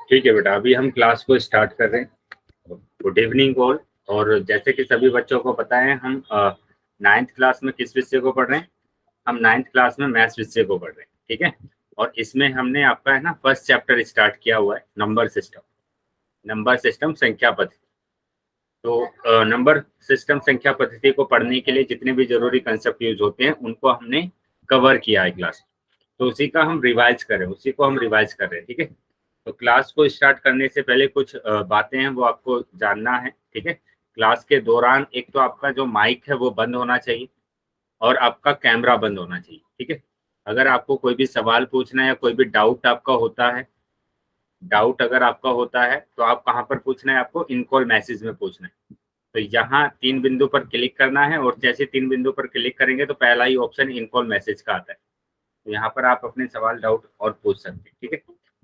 ठीक है बेटा, अभी हम क्लास को स्टार्ट कर रहे हैं। Good evening all. और जैसे कि सभी बच्चों को पता है, हम 9th क्लास में किस विषय को पढ़ रहे हैं? हम 9th क्लास में मैथ्स विषय को पढ़ रहे हैं, ठीक है। और इसमें हमने आपका है ना फर्स्ट चैप्टर स्टार्ट किया हुआ है, नंबर सिस्टम संख्या पद्धति। तो नंबर सिस्टम संख्या पद्धति को पढ़ने के लिए जितने भी जरूरी कंसेप्ट यूज होते हैं उनको हमने कवर किया है क्लास। तो उसी को हम रिवाइज कर रहे हैं, ठीक है। तो क्लास को स्टार्ट करने से पहले कुछ बातें हैं वो आपको जानना है, ठीक है। क्लास के दौरान एक तो आपका जो माइक है वो बंद होना चाहिए और आपका कैमरा बंद होना चाहिए, ठीक है। अगर आपको कोई भी सवाल पूछना है या कोई भी डाउट अगर आपका होता है तो आप कहाँ पर पूछना है? आपको इन कॉल मैसेज में पूछना है। तो यहाँ 3 बिंदु पर क्लिक करना है और जैसे 3 बिंदु पर क्लिक करेंगे तो पहला ही ऑप्शन इन कॉल मैसेज का आता है। तो यहाँ पर आप अपने सवाल डाउट और पूछ सकते हैं, ठीक है।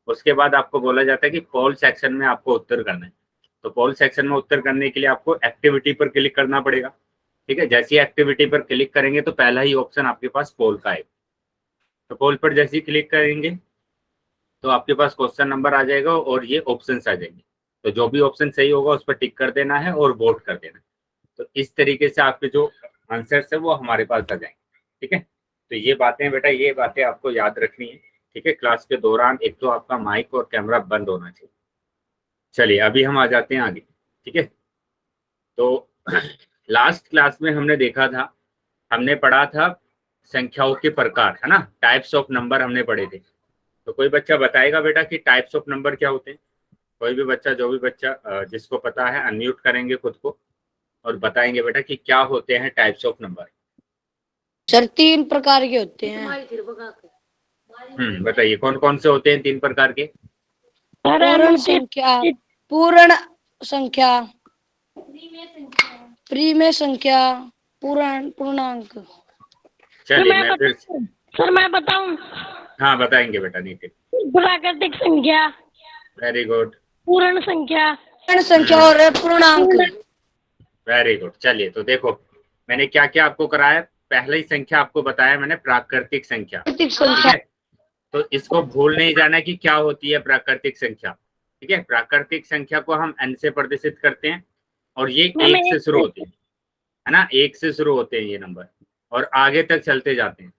उसके बाद आपको बोला जाता है कि पोल सेक्शन में आपको उत्तर करना है। तो पोल सेक्शन में उत्तर करने के लिए आपको एक्टिविटी पर क्लिक करना पड़ेगा, ठीक है। जैसे ही एक्टिविटी पर क्लिक करेंगे तो पहला ही ऑप्शन आपके पास पोल का है। तो पोल पर जैसे ही क्लिक करेंगे तो आपके पास क्वेश्चन नंबर आ जाएगा और ये ऑप्शंस आ जाएंगे। तो जो भी ऑप्शन सही होगा उस पर टिक कर देना है और वोट कर देना है। तो इस तरीके से आपके जो आंसर्स है वो हमारे पास आ जाएंगे, ठीक है। तो ये बातें आपको याद रखनी है, ठीक है। क्लास के दौरान एक तो आपका माइक और कैमरा बंद होना चाहिए। चलिए अभी हम आ जाते हैं आगे, ठीक है। तो लास्ट क्लास में हमने पढ़ा था संख्याओं के प्रकार, है ना, टाइप्स ऑफ नंबर हमने पढ़े थे। तो कोई बच्चा बताएगा बेटा कि टाइप्स ऑफ नंबर क्या होते हैं? कोई भी बच्चा, जो भी बच्चा जिसको पता है अनम्यूट करेंगे खुद को और बताएंगे बेटा कि क्या होते हैं टाइप्स ऑफ नंबर। सर 3 प्रकार के होते हैं। बताइए कौन कौन से होते हैं 3 प्रकार के? पूर्ण संख्या, परिमेय संख्या, पूर्णांक। चलिए सर मैं बताऊं? हाँ बताएंगे बेटा नितिन। प्राकृतिक संख्या, वेरी गुड, पूर्ण संख्या और पूर्णांक। Very good. चलिए तो देखो मैंने क्या क्या आपको कराया। पहले ही संख्या आपको बताया मैंने, प्राकृतिक संख्या, ठीक है। तो इसको भूल नहीं जाना कि क्या होती है प्राकृतिक संख्या, ठीक है। प्राकृतिक संख्या को हम n से प्रदर्शित करते हैं और ये 1 से शुरू होती है ना, 1 से शुरू होते हैं ये नंबर और आगे तक चलते जाते हैं।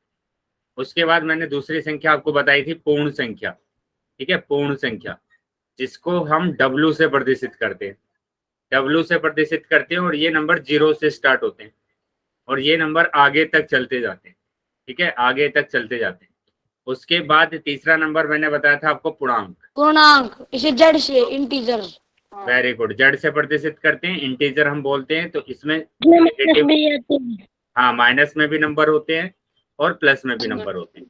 उसके बाद मैंने दूसरी संख्या आपको बताई थी पूर्ण संख्या, ठीक है, पूर्ण संख्या, जिसको हम W से प्रदर्शित करते हैं, W से प्रदर्शित करते हैं और ये नंबर 0 से स्टार्ट होते हैं और ये नंबर आगे तक चलते जाते हैं, ठीक है, आगे तक चलते जाते हैं। उसके बाद तीसरा नंबर मैंने बताया था आपको पूर्णांक, इसे जड़ से इंटीजर। वेरी गुड, जड़ से प्रदर्शित करते हैं, इंटीजर हम बोलते हैं। तो इसमें हाँ माइनस में भी नंबर होते हैं और प्लस में भी नंबर होते हैं,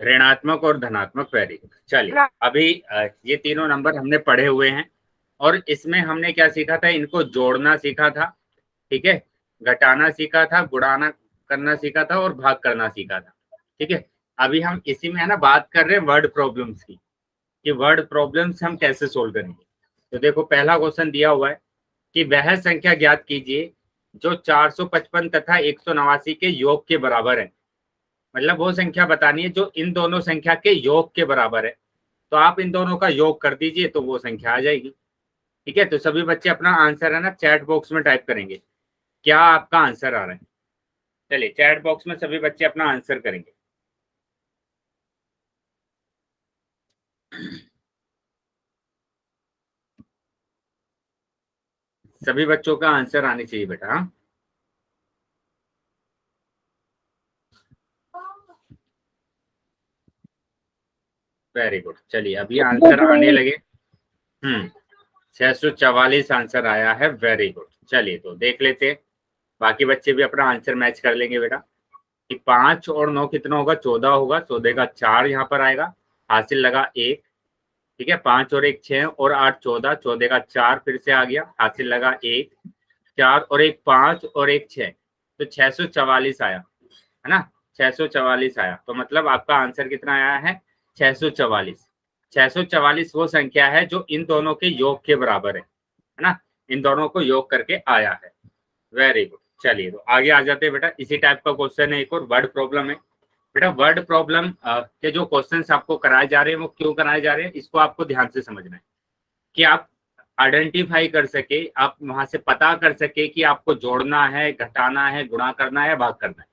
ऋणात्मक और धनात्मक। Very good. चलिए अभी ये तीनों नंबर हमने पढ़े हुए हैं और इसमें हमने क्या सीखा था? इनको जोड़ना सीखा था, ठीक है, घटाना सीखा था, गुणाना करना सीखा था और भाग करना सीखा था, ठीक है। अभी हम इसी में है ना बात कर रहे हैं वर्ड प्रॉब्लम्स की, कि वर्ड प्रॉब्लम्स हम कैसे सोल्व करेंगे। तो देखो पहला क्वेश्चन दिया हुआ है कि वह संख्या ज्ञात कीजिए जो 455 तथा 189 के योग के बराबर है। मतलब वो संख्या बतानी है जो इन दोनों संख्या के योग के बराबर है। तो आप इन दोनों का योग कर दीजिए तो वो संख्या आ जाएगी, ठीक है। तो सभी बच्चे अपना आंसर है ना चैट बॉक्स में टाइप करेंगे, क्या आपका आंसर आ रहा है। चलिए चैट बॉक्स में सभी बच्चे अपना आंसर करेंगे। सभी बच्चों का आंसर आने चाहिए बेटा। Very good. चलिए अभी आंसर आने लगे। 644 आंसर आया है, वेरी गुड। चलिए तो देख लेते हैं, बाकी बच्चे भी अपना आंसर मैच कर लेंगे बेटा। कि 5 और 9 कितना होगा? 14 होगा। 14 का 4 यहाँ पर आएगा, हासिल लगा 1, ठीक है। 5 और 1 6 और 8 14, 14 का 4 फिर से आ गया, हासिल लगा 1, 4 और 1 5 और 1 6, तो 644 आया, है ना, 644 आया। तो मतलब आपका आंसर कितना आया है? 644। 644 वो संख्या है जो इन दोनों के योग के बराबर है ना, इन दोनों को योग करके आया है। Very good. चलिए तो आगे आ जाते हैं बेटा। इसी टाइप का क्वेश्चन है, एक और वर्ड प्रॉब्लम है। बेटा वर्ड प्रॉब्लम के जो क्वेश्चंस आपको कराए जा रहे हैं वो क्यों कराए जा रहे हैं, इसको आपको ध्यान से समझना है कि आप आइडेंटिफाई कर सके, आप वहां से पता कर सके कि आपको जोड़ना है, घटाना है, गुणा करना है, भाग करना है।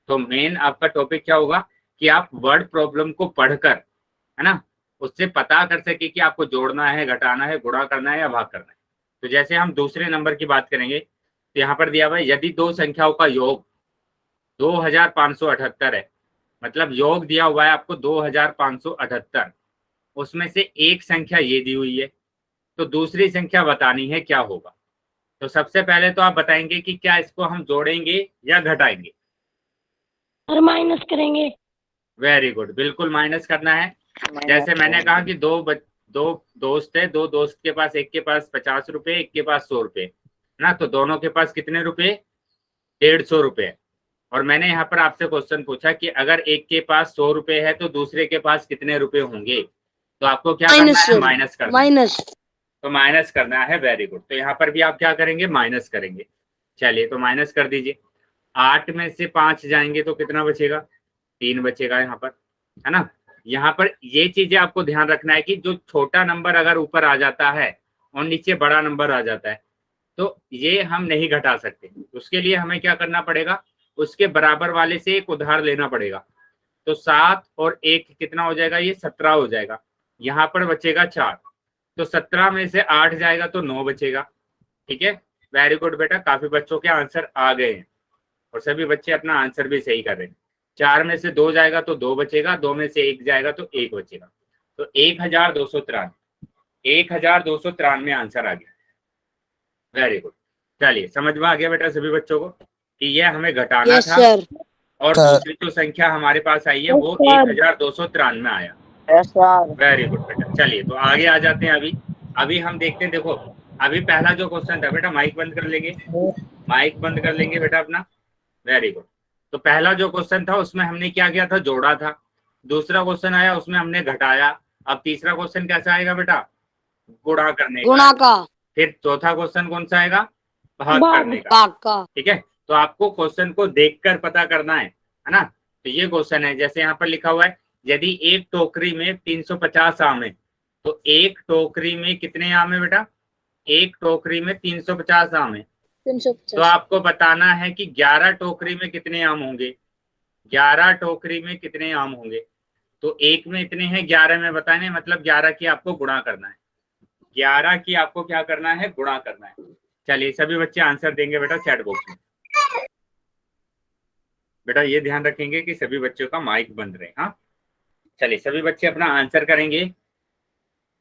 तो मेन आपका टॉपिक क्या होगा कि आप वर्ड प्रॉब्लम को पढ़कर, है ना, उससे पता कर सके कि आपको जोड़ना है, घटाना है, गुणा करना है या भाग करना है। तो जैसे हम दूसरे नंबर की बात करेंगे तो यहाँ पर दिया हुआ है यदि दो संख्याओं का योग 2578 है, मतलब योग दिया हुआ है आपको 2578, उसमें से एक संख्या ये दी हुई है, तो दूसरी संख्या बतानी है क्या होगा। तो सबसे पहले तो आप बताएंगे कि क्या इसको हम जोड़ेंगे या घटाएंगे। सर माइनस करेंगे। वेरी गुड, बिल्कुल माइनस करना है। जैसे मैंने कहा कि दो दोस्त है, दो दोस्त के पास, एक के पास 50 रुपए, एक के पास 100 रुपए ना, तो दोनों के पास कितने रुपए, 150 रुपए। और मैंने यहाँ पर आपसे क्वेश्चन पूछा कि अगर एक के पास 100 रुपए है तो दूसरे के पास कितने रुपए होंगे, तो आपको क्या करना है, माइनस करना है। माइनस, तो माइनस करना है, वेरी गुड। तो यहाँ पर भी आप क्या करेंगे, माइनस करेंगे। चलिए तो माइनस कर दीजिए। 8 में से 5 जाएंगे तो कितना बचेगा, 3 बचेगा यहाँ पर, है ना। यहाँ पर ये चीजें आपको ध्यान रखना है कि जो छोटा नंबर अगर ऊपर आ जाता है और नीचे बड़ा नंबर आ जाता है तो ये हम नहीं घटा सकते। उसके लिए हमें क्या करना पड़ेगा, उसके बराबर वाले से एक उधार लेना पड़ेगा। तो 7 और 1 कितना हो जाएगा, ये 17 हो जाएगा। यहाँ पर बचेगा 4, तो 17 में से 8 जाएगा तो 9 बचेगा। ठीक है, वेरी गुड बेटा, काफी बच्चों के आंसर आ गए हैं और सभी बच्चे अपना आंसर भी सही कर रहे हैं। 4 में से 2 जाएगा तो 2 बचेगा, 2 में से 1 जाएगा तो 1 बचेगा। तो 1293 आंसर आ गया। Very good. चलिए समझ में आ गया बेटा सभी बच्चों को कि यह हमें घटाना यस था सर, और दूसरी जो संख्या हमारे पास आई है वो 1293 आया। वेरी गुड बेटा। चलिए तो आगे आ जाते हैं। अभी हम देखते हैं। देखो अभी पहला जो क्वेश्चन था बेटा, माइक बंद कर लेंगे, माइक बंद कर लेंगे बेटा अपना। Very good. तो पहला जो क्वेश्चन था उसमें हमने क्या किया था, जोड़ा था। दूसरा क्वेश्चन आया उसमें हमने घटाया। अब तीसरा क्वेश्चन कैसा आएगा बेटा, गुणा करने गुणा का, फिर चौथा क्वेश्चन कौन सा आएगा, भाग करने का। भाग का। ठीक है, तो आपको क्वेश्चन को देखकर पता करना है ना। तो ये क्वेश्चन है, जैसे यहाँ पर लिखा हुआ है यदि एक टोकरी में 350 आम है तो एक टोकरी में कितने आम है बेटा, एक टोकरी में 350 आम है। तो आपको बताना है कि 11 टोकरी में कितने आम होंगे, 11 टोकरी में कितने आम होंगे। तो एक में इतने हैं, 11 में बताने, मतलब 11 की आपको गुणा करना है, 11 की आपको क्या करना है, गुणा करना है। चलिए सभी बच्चे आंसर देंगे बेटा चैट बॉक्स में। बेटा ये ध्यान रखेंगे कि सभी बच्चों का माइक बंद रहे। हाँ चलिए सभी बच्चे अपना आंसर करेंगे,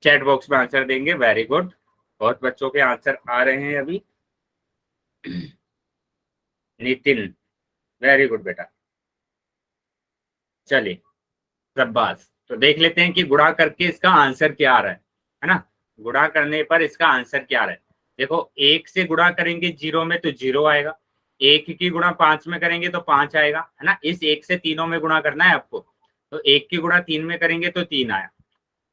चैट बॉक्स में आंसर देंगे। वेरी गुड, बहुत बच्चों के आंसर आ रहे हैं अभी। नितिन, वेरी गुड बेटा। चलिए शाबाश। तो देख लेते हैं कि गुणा करके इसका आंसर क्या आ रहा है ना। गुणा करने पर इसका आंसर क्या आ रहा है। देखो 1 से गुणा करेंगे 0 में तो 0 आएगा, 1 की गुणा 5 में करेंगे तो 5 आएगा, है ना। इस 1 से तीनों में गुणा करना है आपको, तो 1 की गुणा 3 में करेंगे तो 3 आया।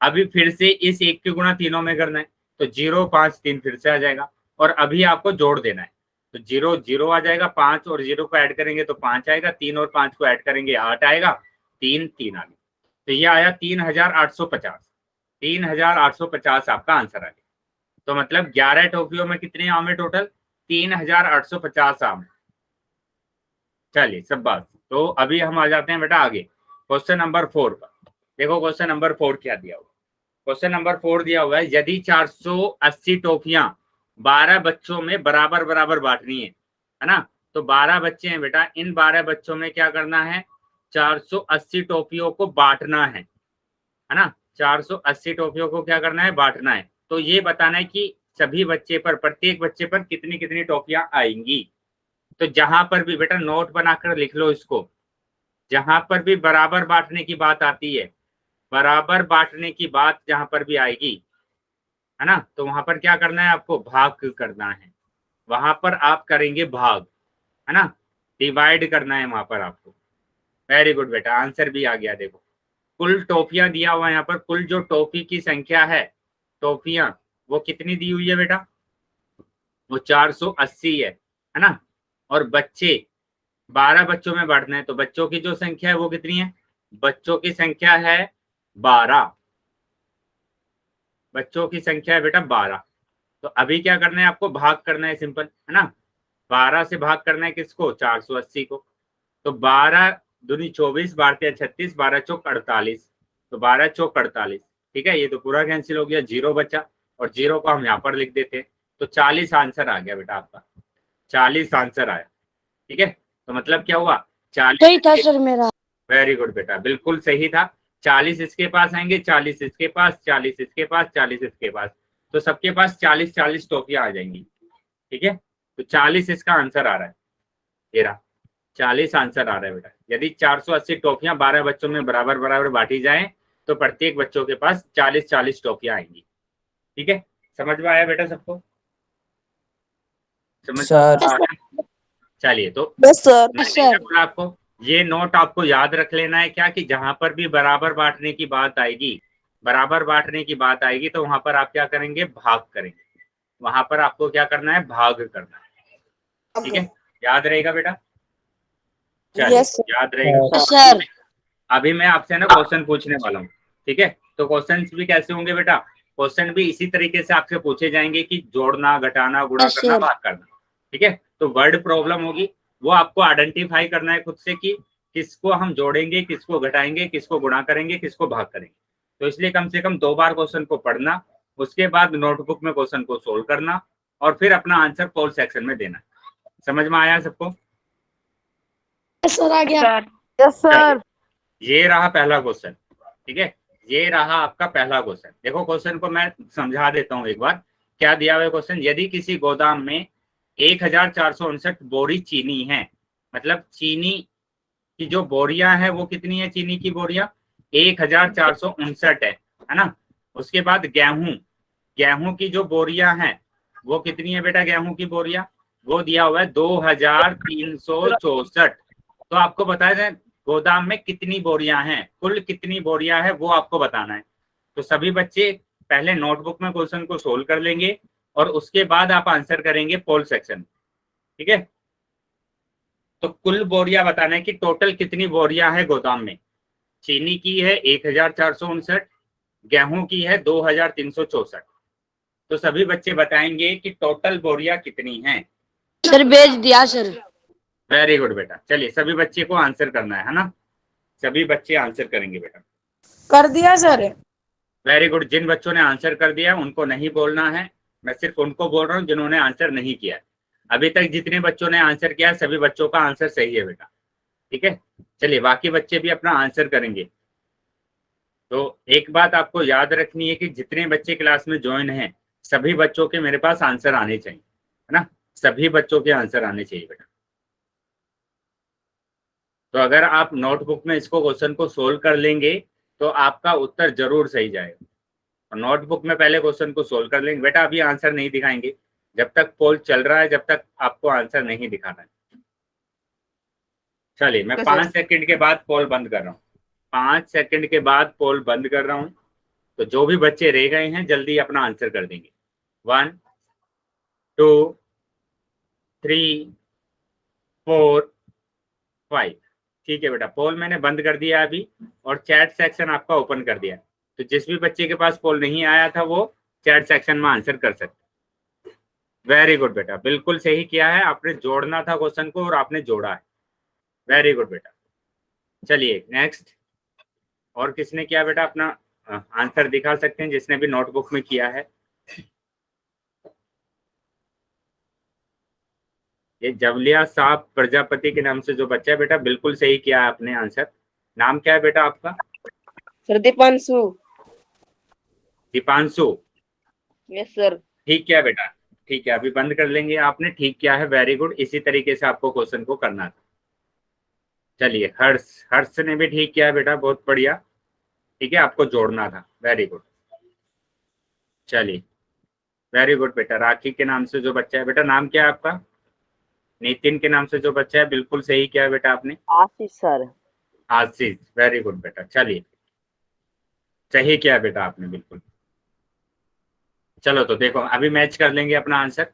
अभी फिर से इस 1 की गुणा तीनों में करना है तो 0 5 3 फिर से आ जाएगा। और अभी आपको जोड़ देना है तो 0 0 आ जाएगा, 5 और 0 को ऐड करेंगे तो 5 आएगा, 3 और 5 को ऐड करेंगे 8 आएगा, 3 3 आ गया। तो ये आया 3850, 3850 आपका आंसर आ गया। तो मतलब 11 टोकरियों में कितने आम है टोटल, 3850 आम। चलिए सब बात। तो अभी हम आ जाते हैं बेटा आगे क्वेश्चन नंबर 4 पर। देखो क्वेश्चन नंबर 4 क्या दिया हुआ। क्वेश्चन नंबर 4 दिया हुआ है यदि 480 टॉफियां 12 बच्चों में बराबर बराबर बांटनी है ना। तो 12 बच्चे हैं बेटा, इन 12 बच्चों में क्या करना है, 480 टॉफियों को बांटना है ना। 480 टॉफियों को क्या करना है, बांटना है। तो ये बताना है कि सभी बच्चे पर, प्रत्येक बच्चे पर कितनी कितनी टॉफियां आएंगी। तो जहां पर भी बेटा नोट बनाकर लिख लो इसको, जहां पर भी बराबर बांटने की बात आती है, बराबर बांटने की बात जहां पर भी आएगी, है ना, तो वहां पर क्या करना है, आपको भाग करना है। वहां पर आप करेंगे भाग, है ना, डिवाइड करना है वहां पर आपको। वेरी गुड बेटा, आंसर भी आ गया। देखो कुल टॉफियां दिया हुआ है यहाँ पर, कुल जो टॉफी की संख्या है, टॉफियां वो कितनी दी हुई है बेटा, वो 480 है ना। और बच्चे 12 बच्चों में बांटना है, तो बच्चों की जो संख्या है वो कितनी है? बच्चों की संख्या है 12। बच्चों की संख्या है बेटा 12। तो अभी क्या करना है आपको? भाग करना है, सिंपल है ना। 12 से भाग करना है किसको? 480 को। तो 12 दूनी 24, 12 36, 12 चौक 48। तो 12 चौक 48। ठीक है, ये तो पूरा कैंसिल हो गया, जीरो बचा, और जीरो को हम यहाँ पर लिख देते। तो 40 आंसर आ गया बेटा आपका, 40 आंसर आया। ठीक है, तो मतलब क्या हुआ? सही था 40। सर मेरा। वेरी गुड बेटा, बिल्कुल सही था। 40 इसके पास आएंगे, 40 इसके पास, 40 इसके पास, 40 इसके पास, तो सबके पास 40-40 टॉफियां आ जाएंगी। ठीक है, तो 40 इसका आंसर आ रहा है। ये रहा 40 आंसर आ रहा है बेटा। यदि 480 टॉफियां 12 बच्चों में बराबर बराबर बांटी जाए तो प्रत्येक बच्चों के पास 40-40 टॉफियां आएंगी। ठीक है, समझ में आया बेटा सबको? समझ सर। में आया? चलिए, तो यस सर। मैंने क्या सर बोला आपको, ये नोट आपको याद रख लेना है क्या, कि जहां पर भी बराबर बांटने की बात आएगी, बराबर बांटने की बात आएगी, तो वहां पर आप क्या करेंगे? भाग करेंगे। वहां पर आपको क्या करना है? भाग करना है। ठीक है, याद रहेगा बेटा? चलिए, यस याद रहेगा। सर अभी मैं आपसे ना क्वेश्चन पूछने वाला हूँ। ठीक है, तो क्वेश्चंस भी कैसे होंगे बेटा? क्वेश्चन भी इसी तरीके से आपसे पूछे जाएंगे कि जोड़ना, घटाना, गुणा यस करना, सर। भाग करना। ठीक है, तो वर्ड प्रॉब्लम होगी, वो आपको आइडेंटिफाई करना है खुद से कि किसको हम जोड़ेंगे, किसको घटाएंगे, किसको गुणा करेंगे, किसको भाग करेंगे। तो इसलिए कम से कम 2 बार क्वेश्चन को पढ़ना, उसके बाद नोटबुक में क्वेश्चन को सोल्व करना, और फिर अपना आंसर पोल सेक्शन में देना। समझ में आया सबको? सर आ गया। Yes sir. ये रहा पहला क्वेश्चन। ठीक है, ये रहा आपका पहला क्वेश्चन। देखो क्वेश्चन को मैं समझा देता हूँ एक बार। क्या दिया हुआ है क्वेश्चन? यदि किसी गोदाम में 1459 बोरी चीनी है, मतलब चीनी की जो बोरियां है वो कितनी है? चीनी की बोरियां 1459 है ना। उसके बाद गेहूं, गेहूं की जो बोरियां हैं वो कितनी है बेटा? गेहूं की बोरियां वो दिया हुआ है 2364। तो आपको बताया जाए गोदाम में कितनी बोरियां हैं, कुल कितनी बोरियां हैं, वो आपको बताना है। तो सभी बच्चे पहले नोटबुक में क्वेश्चन को सोल्व कर लेंगे, और उसके बाद आप आंसर करेंगे पोल सेक्शन। ठीक है, तो कुल बोरियां बताना है कि टोटल कितनी बोरियां है गोदाम में। चीनी की है 1459, गेहूं की है 2364। तो सभी बच्चे बताएंगे कि टोटल बोरियां कितनी हैं। सर भेज दिया सर। वेरी गुड बेटा। चलिए, सभी बच्चे को आंसर करना है ना। सभी बच्चे आंसर करेंगे बेटा। कर दिया सर। Very good. जिन बच्चों ने आंसर कर दिया उनको नहीं बोलना है, मैं सिर्फ उनको बोल रहा हूँ जिन्होंने आंसर नहीं किया। अभी तक जितने बच्चों ने आंसर किया सभी बच्चों का आंसर सही है बेटा। ठीक है, चलिए बाकी बच्चे भी अपना आंसर करेंगे। तो एक बात आपको याद रखनी है कि जितने बच्चे क्लास में ज्वाइन हैं सभी बच्चों के मेरे पास आंसर आने चाहिए, है ना। सभी बच्चों के आंसर आने चाहिए बेटा। तो अगर आप नोटबुक में इसको क्वेश्चन को सोल्व कर लेंगे तो आपका उत्तर जरूर सही जाएगा। और नोटबुक में पहले क्वेश्चन को सोल्व कर लेंगे बेटा। अभी आंसर नहीं दिखाएंगे, जब तक पोल चल रहा है जब तक आपको आंसर नहीं दिखाना है। चलिए, मैं 5 सेकंड के बाद पोल बंद कर रहा हूँ। 5 सेकंड के बाद पोल बंद कर रहा हूँ। तो जो भी बच्चे रह गए हैं जल्दी अपना आंसर कर देंगे। 1 2 3 4 5। ठीक है बेटा, पोल मैंने बंद कर दिया अभी, और चैट सेक्शन आपका ओपन कर दिया। तो जिस भी बच्चे के पास पोल नहीं आया था वो चैट सेक्शन में आंसर कर सकते। वेरी गुड बेटा, बिल्कुल सही किया है आपने। जोड़ना था क्वेश्चन को और आपने जोड़ा है। वेरी गुड बेटा। चलिए नेक्स्ट। और किसने किया बेटा? अपना आंसर दिखा सकते हैं जिसने भी नोटबुक में किया है। ये जवलिया साहब प्रजापति के नाम से जो बच्चा है बेटा, बिल्कुल सही किया है आपने आंसर। नाम क्या है बेटा आपका? Sir Deepanshu. Deepanshu. Yes sir. ठीक किया बेटा, ठीक है। अभी बंद कर लेंगे। आपने ठीक किया है, वेरी गुड। इसी तरीके से आपको क्वेश्चन को करना था। चलिए, हर्ष, हर्ष ने भी ठीक किया है बेटा, बहुत बढ़िया। ठीक है, आपको जोड़ना था, वेरी गुड। चलिए, वेरी गुड बेटा। राखी के नाम से जो बच्चा है बेटा, नाम क्या है आपका? नितिन के नाम से जो बच्चा है, बिल्कुल सही किया है बेटा आपने। आशीष सर। आशीष, वेरी गुड बेटा। चलिए, सही किया है बेटा आपने, बिल्कुल। चलो, तो देखो अभी मैच कर लेंगे अपना आंसर।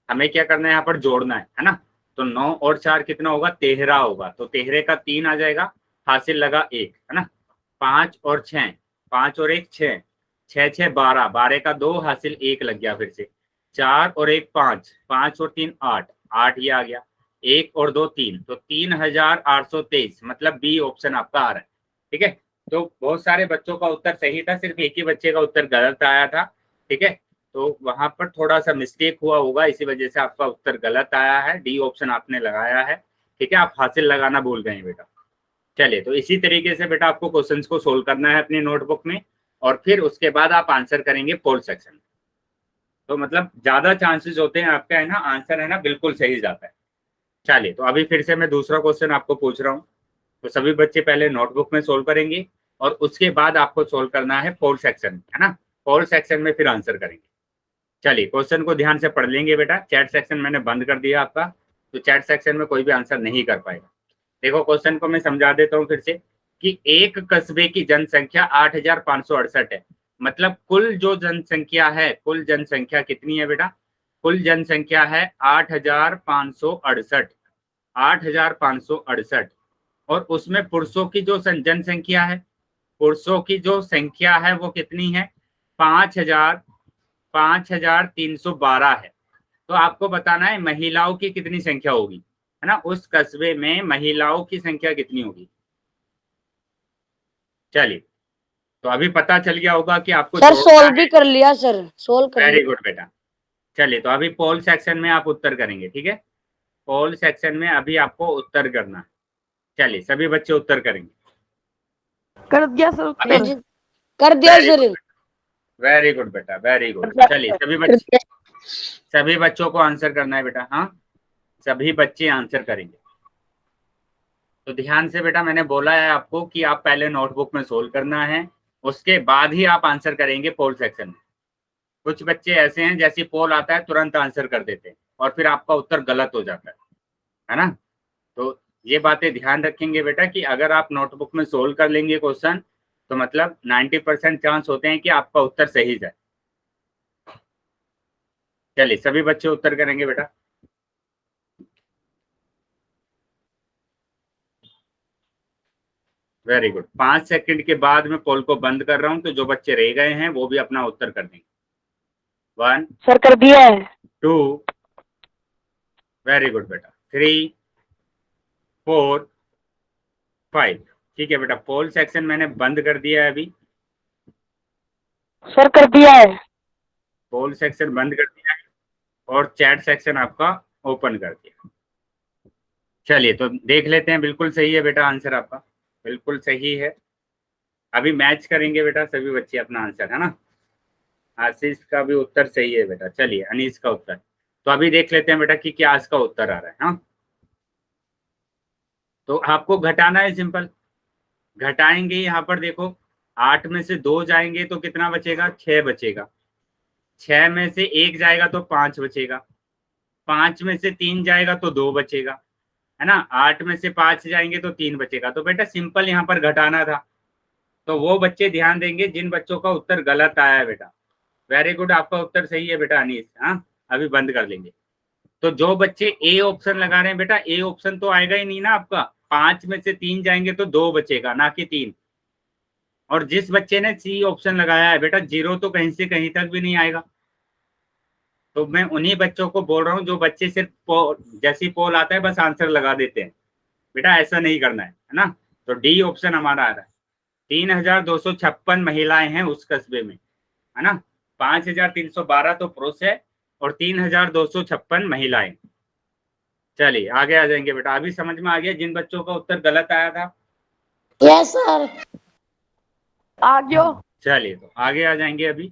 हमें क्या करना है? यहाँ पर जोड़ना है ना। तो 9 और 4 कितना होगा, 13 होगा। तो 13 का 3 आ जाएगा, हासिल लगा 1, है ना। 5 और 6, 5 और 1 6, 6 6 12, 12 का 2 हासिल 1 लग गया। फिर से 4 और 1 5, 5 और 3 8, 8 ये आ गया। 1 और 2 3, तो 3823, मतलब बी ऑप्शन आपका आ रहा है। ठीक है, तो बहुत सारे बच्चों का उत्तर सही था, सिर्फ एक ही बच्चे का उत्तर गलत आया था। ठीक है, तो वहां पर थोड़ा सा मिस्टेक हुआ होगा, इसी वजह से आपका उत्तर गलत आया है। डी ऑप्शन आपने लगाया है। ठीक है, आप हासिल लगाना भूल गए बेटा। चलिए, तो इसी तरीके से बेटा आपको क्वेश्चंस को सोल्व करना है अपनी नोटबुक में, और फिर उसके बाद आप आंसर करेंगे पोल सेक्शन में। तो मतलब ज्यादा चांसेस होते हैं आपका, है ना, आंसर है ना बिल्कुल सही जाता है। चलिए, तो अभी फिर से मैं दूसरा क्वेश्चन आपको पूछ रहा हूँ। तो सभी बच्चे पहले नोटबुक में सोल्व करेंगे, और उसके बाद आपको सोल्व करना है पोल सेक्शन में, है ना। पोल सेक्शन में फिर आंसर करेंगे। चलिए, क्वेश्चन को ध्यान से पढ़ लेंगे बेटा। चैट सेक्शन मैंने बंद कर दिया आपका, तो चैट सेक्शन में कोई भी आंसर नहीं कर पाएगा। देखो, क्वेश्चन को मैं समझा देता हूँ फिर से, कि एक कस्बे की जनसंख्या 8568 है। मतलब कुल जो जनसंख्या है, कुल जनसंख्या कितनी है बेटा, कुल जनसंख्या है 8568, 8568। और उसमें पुरुषों की जो जनसंख्या है, पुरुषों की जो संख्या है वो कितनी है, 5312 है। तो आपको बताना है महिलाओं की कितनी संख्या होगी, है ना, उस कस्बे में महिलाओं की संख्या कितनी होगी। चलिए, तो अभी पता चल गया होगा कि आपको सर सोल्व भी कर लिया सर, सोल्व कर वेरी लिया। गुड बेटा। चलिए, तो अभी पोल सेक्शन में आप उत्तर करेंगे। ठीक है, पोल सेक्शन में अभी आपको उत्तर करना है। चलिए, सभी बच्चे उत्तर करेंगे। कर दिया सर उत्तर। कर दिया सर। वेरी गुड बेटा, वेरी गुड। चलिए, सभी बच्चों को आंसर करना है बेटा। हाँ, सभी बच्चे आंसर करेंगे। तो ध्यान से बेटा, मैंने बोला है आपको कि आप पहले नोटबुक में सोल्व करना है, उसके बाद ही आप आंसर करेंगे पोल सेक्शन में। कुछ बच्चे ऐसे हैं, जैसे पोल आता है तुरंत आंसर कर देते हैं, और फिर आपका उत्तर गलत हो जाता है ना। तो ये बातें ध्यान रखेंगे बेटा, कि अगर आप नोटबुक में सोल्व कर लेंगे क्वेश्चन, तो मतलब 90% चांस होते हैं कि आपका उत्तर सही जाए। चलिए, सभी बच्चे उत्तर करेंगे बेटा। Very good. 5 सेकंड के बाद मैं पोल को बंद कर रहा हूं, तो जो बच्चे रह गए हैं वो भी अपना उत्तर कर देंगे। 1 सर कर दिया है। 2, वेरी गुड बेटा, 3 4 5। ठीक है बेटा, पोल सेक्शन मैंने बंद कर दिया है अभी। सर कर दिया है। पोल सेक्शन बंद कर दिया है, और चैट सेक्शन आपका ओपन कर दिया। चलिए, तो देख लेते हैं। बिल्कुल सही है बेटा, आंसर आपका बिल्कुल सही है। अभी मैच करेंगे बेटा सभी बच्चे अपना आंसर, है ना। आशीष का भी उत्तर सही है बेटा। चलिए, अनीस का उत्तर। तो अभी देख लेते हैं बेटा कि क्या इसका उत्तर आ रहा है। हाँ, तो आपको घटाना है, सिंपल घटाएंगे। यहाँ पर देखो, 8 में से 2 जाएंगे तो कितना बचेगा, 6 बचेगा। 6 में से 1 जाएगा तो 5 बचेगा। 5 में से 3 जाएगा तो 2 बचेगा, है ना। 8 में से 5 जाएंगे तो 3 बचेगा। तो बेटा सिंपल यहाँ पर घटाना था। तो वो बच्चे ध्यान देंगे जिन बच्चों का उत्तर गलत आया है बेटा। वेरी गुड, आपका उत्तर सही है बेटा अनीस। हाँ, अभी बंद कर लेंगे। तो जो बच्चे ए ऑप्शन लगा रहे हैं बेटा, ए ऑप्शन तो आएगा ही नहीं ना आपका। 5 में से 3 जाएंगे तो 2 बचेगा, ना कि 3। और जिस बच्चे ने सी ऑप्शन लगाया है बेटा, 0 तो कहीं से कहीं तक भी नहीं आएगा। तो मैं उन्हीं बच्चों को बोल रहा हूँ जो बच्चे सिर्फ जैसी पोल आता है बस आंसर लगा देते हैं। बेटा ऐसा नहीं करना है ना। तो डी ऑप्शन हमारा आ रहा है। 3256 महिलाएं हैं उस कस्बे में, है ना। 5312 तो पुरुष है, और 3256 महिलाएं। चलिए, आगे आ जाएंगे बेटा। अभी समझ में आ गया जिन बच्चों का उत्तर गलत आया था। Yes sir. आ गयो। चलिए, तो आगे आ जाएंगे अभी।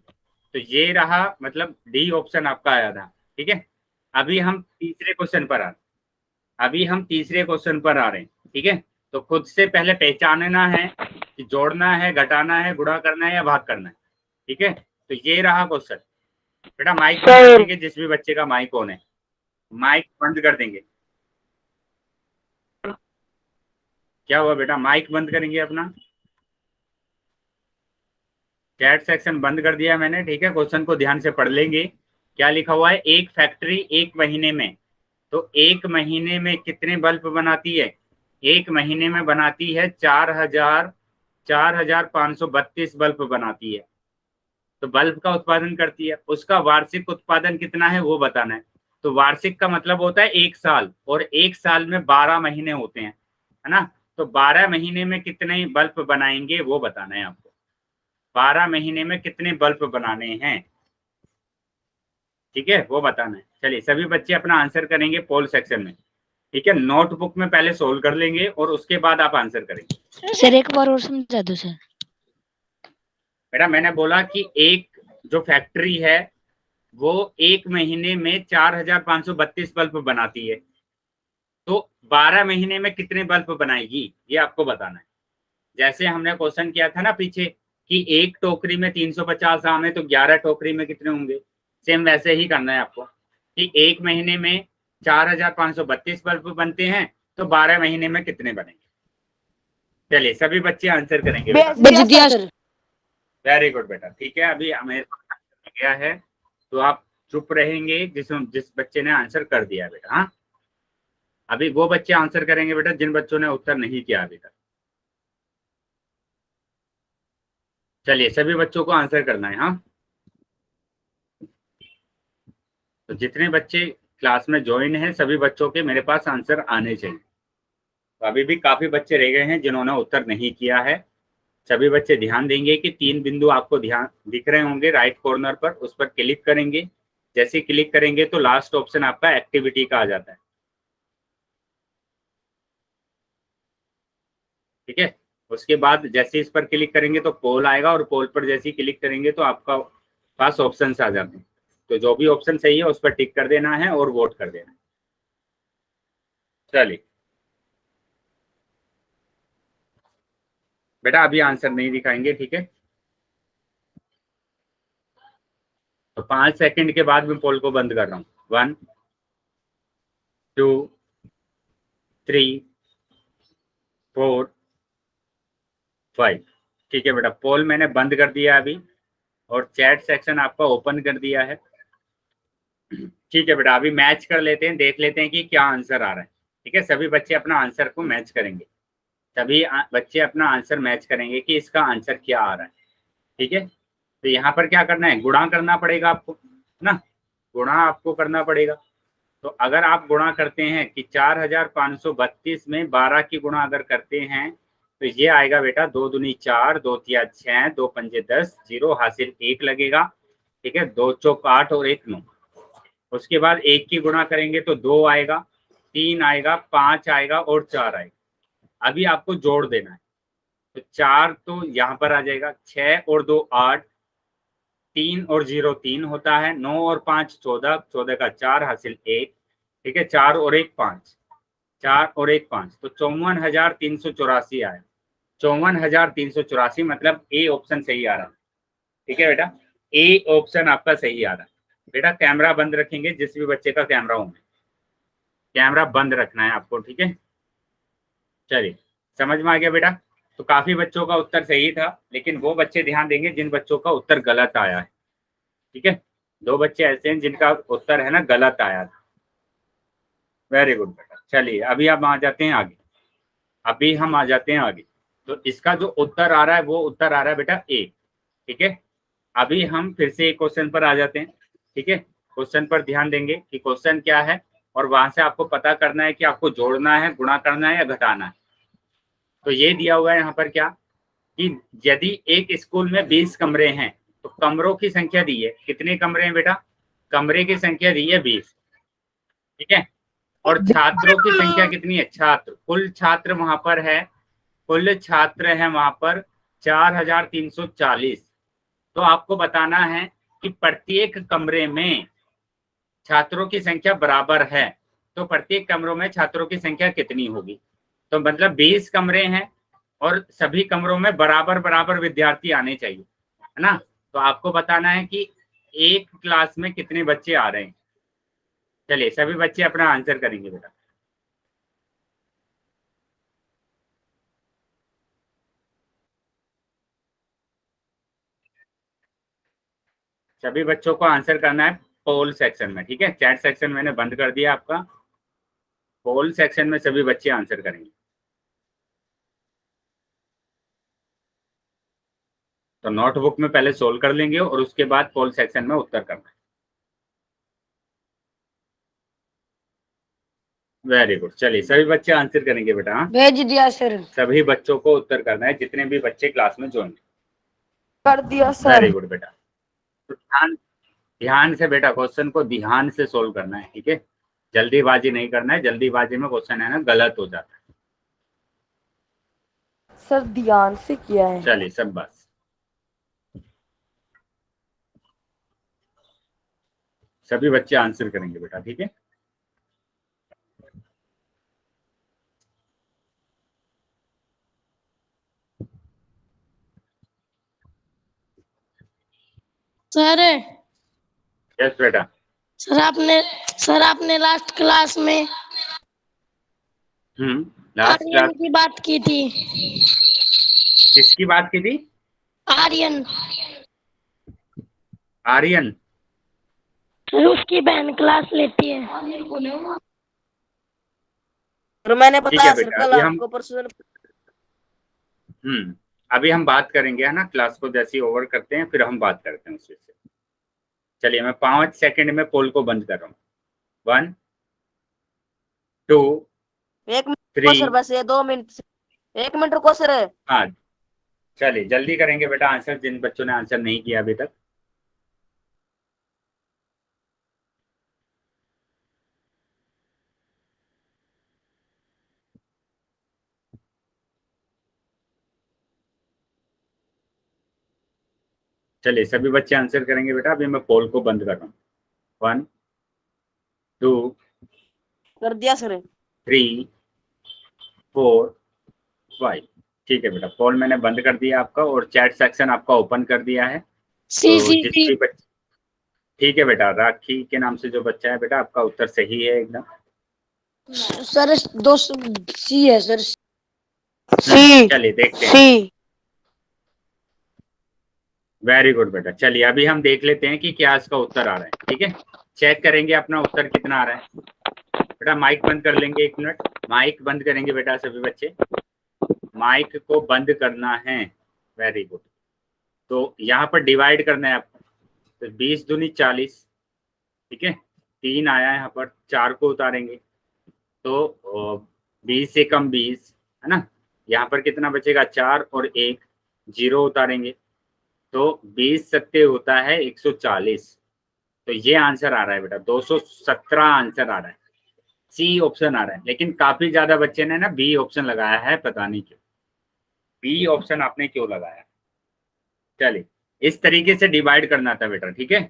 तो ये रहा, मतलब डी ऑप्शन आपका आया था। ठीक है, अभी हम तीसरे क्वेश्चन पर आ रहे हैं। ठीक है, तो खुद से पहले पहचानना है कि जोड़ना है, घटाना है, गुणा करना है या भाग करना है। ठीक है, तो ये रहा क्वेश्चन। बेटा माइक बंद कर देंगे, जिस भी बच्चे का माइक ऑन है माइक बंद कर देंगे। क्या हुआ बेटा, माइक बंद करेंगे अपना। चैट सेक्शन बंद कर दिया मैंने। ठीक है, क्वेश्चन को ध्यान से पढ़ लेंगे। क्या लिखा हुआ है, एक फैक्ट्री एक महीने में तो एक महीने में कितने बल्ब बनाती है? एक महीने में बनाती है 4,532 बल्ब बनाती है। तो बल्ब का उत्पादन करती है, उसका वार्षिक उत्पादन कितना है वो बताना है। तो वार्षिक का मतलब होता है एक साल, और एक साल में 12 महीने होते हैं, है ना। तो 12 महीने में कितने बल्ब बनाएंगे वो बताना है आपको। 12 महीने में कितने बल्ब बनाने हैं, ठीक है, वो बताना है। चलिए सभी बच्चे अपना आंसर करेंगे पोल सेक्शन में, ठीक है। नोटबुक में पहले सोल्व कर लेंगे और उसके बाद आप आंसर करेंगे। सर एक बार और समझा दो सर। बेटा मैंने बोला कि एक जो फैक्ट्री है वो एक महीने में 4,532 बल्ब बनाती है, तो 12 महीने में कितने बल्ब बनाएगी ये आपको बताना है। जैसे हमने क्वेश्चन किया था ना पीछे कि एक टोकरी में 350 आम है तो 11 टोकरी में कितने होंगे, सेम वैसे ही करना है आपको कि एक महीने में 4,532 बल्ब बनते हैं तो 12 महीने में कितने बनेंगे। चलिए सभी बच्चे आंसर करेंगे बेटा। बच दिया सर। वेरी गुड बेटा, ठीक है। अभी हमें गया है तो आप चुप रहेंगे जिस बच्चे ने आंसर कर दिया है बेटा। हाँ, अभी वो बच्चे आंसर करेंगे बेटा जिन बच्चों ने उत्तर नहीं किया अभी तक। चलिए सभी बच्चों को आंसर करना है। हाँ, तो जितने बच्चे क्लास में ज्वाइन हैं सभी बच्चों के मेरे पास आंसर आने चाहिए। तो अभी भी काफी बच्चे रह गए हैं जिन्होंने उत्तर नहीं किया है। सभी बच्चे ध्यान देंगे कि 3 बिंदु आपको ध्यान दिख रहे होंगे राइट कॉर्नर पर, उस पर क्लिक करेंगे। जैसे क्लिक करेंगे तो लास्ट ऑप्शन आपका एक्टिविटी का आ जाता है, ठीक है। उसके बाद जैसे इस पर क्लिक करेंगे तो पोल आएगा, और पोल पर जैसे ही क्लिक करेंगे तो आपका पास ऑप्शन आ जाते हैं। तो जो भी ऑप्शन सही है उस पर टिक कर देना है और वोट कर देना है। चलिए बेटा अभी आंसर नहीं दिखाएंगे, ठीक है। तो 5 सेकंड के बाद मैं पोल को बंद कर रहा हूँ। 1 2 3 4 5, ठीक है बेटा। पोल मैंने बंद कर दिया अभी, और चैट सेक्शन आपका ओपन कर दिया है, ठीक है बेटा। अभी मैच कर लेते हैं, देख लेते हैं कि क्या आंसर आ रहा है, ठीक है। सभी बच्चे अपना आंसर को मैच करेंगे, सभी बच्चे अपना आंसर मैच करेंगे कि इसका आंसर क्या आ रहा है, ठीक है। तो यहाँ पर क्या करना है, गुणा करना पड़ेगा आपको ना, गुणा आपको करना पड़ेगा। तो अगर आप गुणा करते हैं कि 4,532 में 12 की गुणा अगर करते हैं तो ये आएगा बेटा 2 दूनी 4, 2 तिया 6, 2 पंजे 10, 0 हासिल 1 लगेगा, ठीक है। 2 चौक 8 और 1 9। उसके बाद 1 की गुणा करेंगे तो 2 आएगा, 3 आएगा, 5 आएगा और 4 आएगा। अभी आपको जोड़ देना है, तो 4 तो यहाँ पर आ जाएगा, 6 और 2 8, 3 और 0 3 होता है, 9 और 5 14, 14 का 4 हासिल 1, ठीक है। 4 और 1 5, 4 और 1 5, तो 54,384 आया। 54,384 मतलब ए ऑप्शन सही आ रहा है, ठीक है बेटा। ए ऑप्शन आपका सही आ रहा है बेटा। कैमरा बंद रखेंगे, जिस भी बच्चे का कैमरा हो, कैमरा बंद रखना है आपको, ठीक है। चलिए समझ में आ गया बेटा। तो काफी बच्चों का उत्तर सही था, लेकिन वो बच्चे ध्यान देंगे जिन बच्चों का उत्तर गलत आया है, ठीक है। 2 बच्चे ऐसे हैं जिनका उत्तर है ना गलत आया था। वेरी गुड बेटा। चलिए अभी हम आ जाते हैं आगे, अभी हम आ जाते हैं आगे। तो इसका जो उत्तर आ रहा है वो उत्तर आ रहा है बेटा ए, ठीक है। अभी हम फिर से एक क्वेश्चन पर आ जाते हैं, ठीक है। क्वेश्चन पर ध्यान देंगे कि क्वेश्चन क्या है, और वहां से आपको पता करना है कि आपको जोड़ना है, गुणा करना है या घटाना है। तो ये दिया हुआ है यहाँ पर क्या कि यदि एक स्कूल में 20 कमरे हैं तो कमरों की संख्या दी है, कितने कमरे हैं बेटा, कमरे की संख्या दी है 20, ठीक है। और छात्रों की संख्या कितनी है, छात्र कुल छात्र वहां पर है, कुल छात्र है वहां पर 4,340। तो आपको बताना है कि प्रत्येक कमरे में छात्रों की संख्या बराबर है, तो प्रत्येक कमरों में छात्रों की संख्या कितनी होगी। तो मतलब 20 कमरे हैं और सभी कमरों में बराबर बराबर विद्यार्थी आने चाहिए, है ना। तो आपको बताना है कि एक क्लास में कितने बच्चे आ रहे हैं। चलिए सभी बच्चे अपना आंसर करेंगे बेटा। सभी बच्चों को आंसर करना है पोल सेक्शन में, ठीक है। चैट सेक्शन मैंने बंद कर दिया आपका, पोल सेक्शन में सभी बच्चे आंसर करेंगे। तो नोटबुक में पहले सोल्व कर लेंगे और उसके बाद पोल सेक्शन में उत्तर करना है। वेरी गुड, चलिए सभी बच्चे आंसर करेंगे बेटा। हाँ, भेज दिया सर। सभी बच्चों को उत्तर करना है, जितने भी बच्चे क्लास में ज्वाइन। कर दिया वेरी सर। गुड बेटा। तो ध्यान से बेटा क्वेश्चन को ध्यान से सोल्व करना है, ठीक है। जल्दीबाजी नहीं करना है, जल्दीबाजी में क्वेश्चन है ना गलत हो जाता है। सर ध्यान से किया है। चलिए सब बस, सभी बच्चे आंसर करेंगे बेटा, ठीक है। सर यस बेटा। सर आपने लास्ट क्लास में लास्ट आर्यन क्लास की बात की थी। किसकी बात की थी? आर्यन, आर्यन। सर उसकी बहन क्लास लेती है। और मैंने ठीक है बताया सर बेटा, कल अभी हम आपको परसों। अभी हम बात करेंगे है ना, क्लास को जैसे ही ओवर करते हैं फिर हम बात करते हैं उस विषय। चलिए मैं 5 सेकंड में पोल को बंद कर रहा हूँ। 1 2 एक मिनट 3। सर, बस ये 2 मिनट, 1 मिनट रुको सर। हाँ चलिए जल्दी करेंगे बेटा आंसर, जिन बच्चों ने आंसर नहीं किया अभी तक। चलिए सभी बच्चे आंसर करेंगे बेटा, अभी मैं पोल को बंद कर रहा हूँ। 1 2 कर दिया सर। 3 4 5। ठीक है बेटा, पोल मैंने बंद कर दिया आपका, और चैट सेक्शन आपका ओपन कर दिया है। सी तो सी जिस सी भी बच्चे, ठीक है बेटा, राखी के नाम से जो बच्चा है बेटा, आपका उत्तर सही है एकदम। सर 200 सी है सर। सी चलिए देखते हैं। सी। वेरी गुड बेटा। चलिए अभी हम देख लेते हैं कि क्या इसका उत्तर आ रहा है, ठीक है। चेक करेंगे अपना उत्तर कितना आ रहा है। बेटा माइक बंद कर लेंगे, 1 मिनट माइक बंद करेंगे बेटा, सभी बच्चे माइक को बंद करना है। Very good. तो यहाँ पर डिवाइड करना है आपको, तो 20 दूनी 40, ठीक है। 3 आया यहाँ पर, 4 को उतारेंगे तो 20 से कम 20 है ना। यहाँ पर कितना बचेगा? 4 और 1, 0 उतारेंगे तो 20 सत्ते होता है 140। तो ये आंसर आ रहा है बेटा, 217 आंसर आ रहा है। सी ऑप्शन आ रहा है, लेकिन काफी ज्यादा बच्चे ने ना बी ऑप्शन लगाया है, पता नहीं क्यों बी ऑप्शन आपने क्यों लगाया। चलिए इस तरीके से डिवाइड करना था बेटा, ठीक है।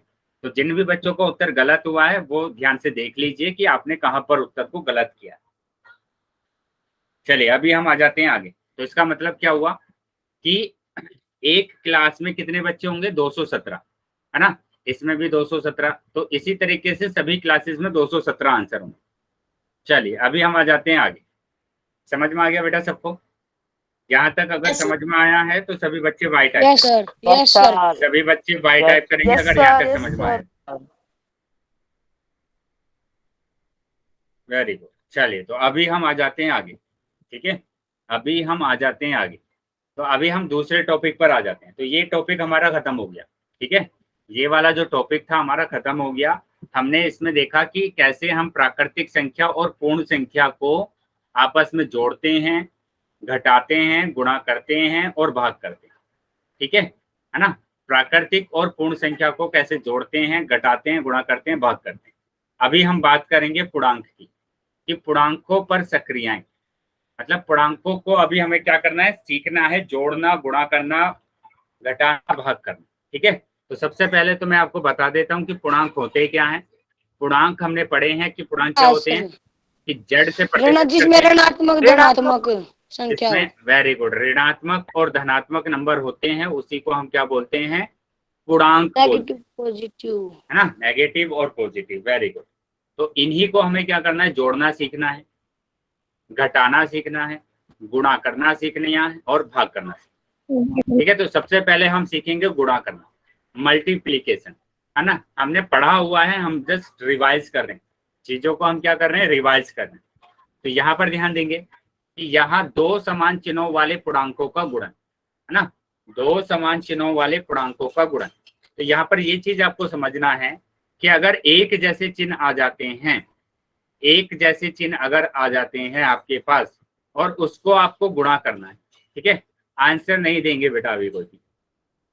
तो जिन भी बच्चों को उत्तर गलत हुआ है वो ध्यान से देख लीजिए कि आपने कहां पर उत्तर को गलत किया। चलिए अभी हम आ जाते हैं आगे। तो इसका मतलब क्या हुआ कि एक क्लास में कितने बच्चे होंगे? 217 है ना, इसमें भी 217। तो इसी तरीके से सभी क्लासेस में 217 आंसर होंगे। चलिए अभी हम आ जाते हैं आगे। समझ में आ गया बेटा सबको? यहाँ तक अगर Yes, समझ में आया है तो सभी बच्चे Y type yes sir, yes sir. सभी बच्चे वाई टाइप करेंगे Yes, अगर यहाँ sir, तक yes, समझ में आया। sir. Very good. चलिए तो अभी हम आ जाते हैं आगे, ठीक है। अभी हम आ जाते हैं आगे। तो अभी हम दूसरे टॉपिक पर आ जाते हैं। तो ये टॉपिक हमारा खत्म हो गया, ठीक है। ये वाला जो टॉपिक था हमारा खत्म हो गया। हमने इसमें देखा कि कैसे हम प्राकृतिक संख्या और पूर्ण संख्या को आपस में जोड़ते हैं, घटाते हैं, गुणा करते हैं और भाग करते हैं, ठीक है ना। प्राकृतिक और पूर्ण संख्या को कैसे जोड़ते हैं, घटाते हैं, गुणा करते हैं, भाग करते हैं। अभी हम बात करेंगे पूर्णांक की, कि पूर्णांकों पर सक्रियाएं, मतलब पूर्णांकों को अभी हमें क्या करना है? सीखना है, जोड़ना, गुणा करना, घटाना, भाग करना, ठीक है। तो सबसे पहले तो मैं आपको बता देता हूँ कि पूर्णांक होते क्या हैं। पूर्णांक हमने पढ़े हैं कि पूर्णांक क्या होते हैं कि जड़ से प्रतिशत जिसमें ऋणात्मक धनात्मक संख्या हो। इसमें वेरी गुड, ऋणात्मक और धनात्मक नंबर होते हैं, उसी को हम क्या बोलते हैं? पूर्णांक बोलते हैं, नेगेटिव पॉजिटिव है ना, नेगेटिव और पॉजिटिव। Very good. तो इन्हीं को हमें क्या करना है? जोड़ना सीखना है, घटाना सीखना है, गुणा करना सीखना है और भाग करना सीखना, ठीक है। तो सबसे पहले हम सीखेंगे गुणा करना, मल्टीप्लीकेशन, है ना। हमने पढ़ा हुआ है, हम जस्ट रिवाइज कर रहे हैं चीजों को, हम क्या कर रहे हैं? रिवाइज कर रहे हैं। तो यहाँ पर ध्यान देंगे कि यहाँ दो समान चिन्हों वाले पूर्णांकों का गुणन, है ना, दो समान चिन्हों वाले पूर्णांकों का गुणन। तो यहाँ पर ये चीज आपको समझना है कि अगर एक जैसे चिन्ह आ जाते हैं, एक जैसे चिन्ह अगर आ जाते हैं आपके पास और उसको आपको गुणा करना है, ठीक है। आंसर नहीं देंगे बेटा अभी कोई भी,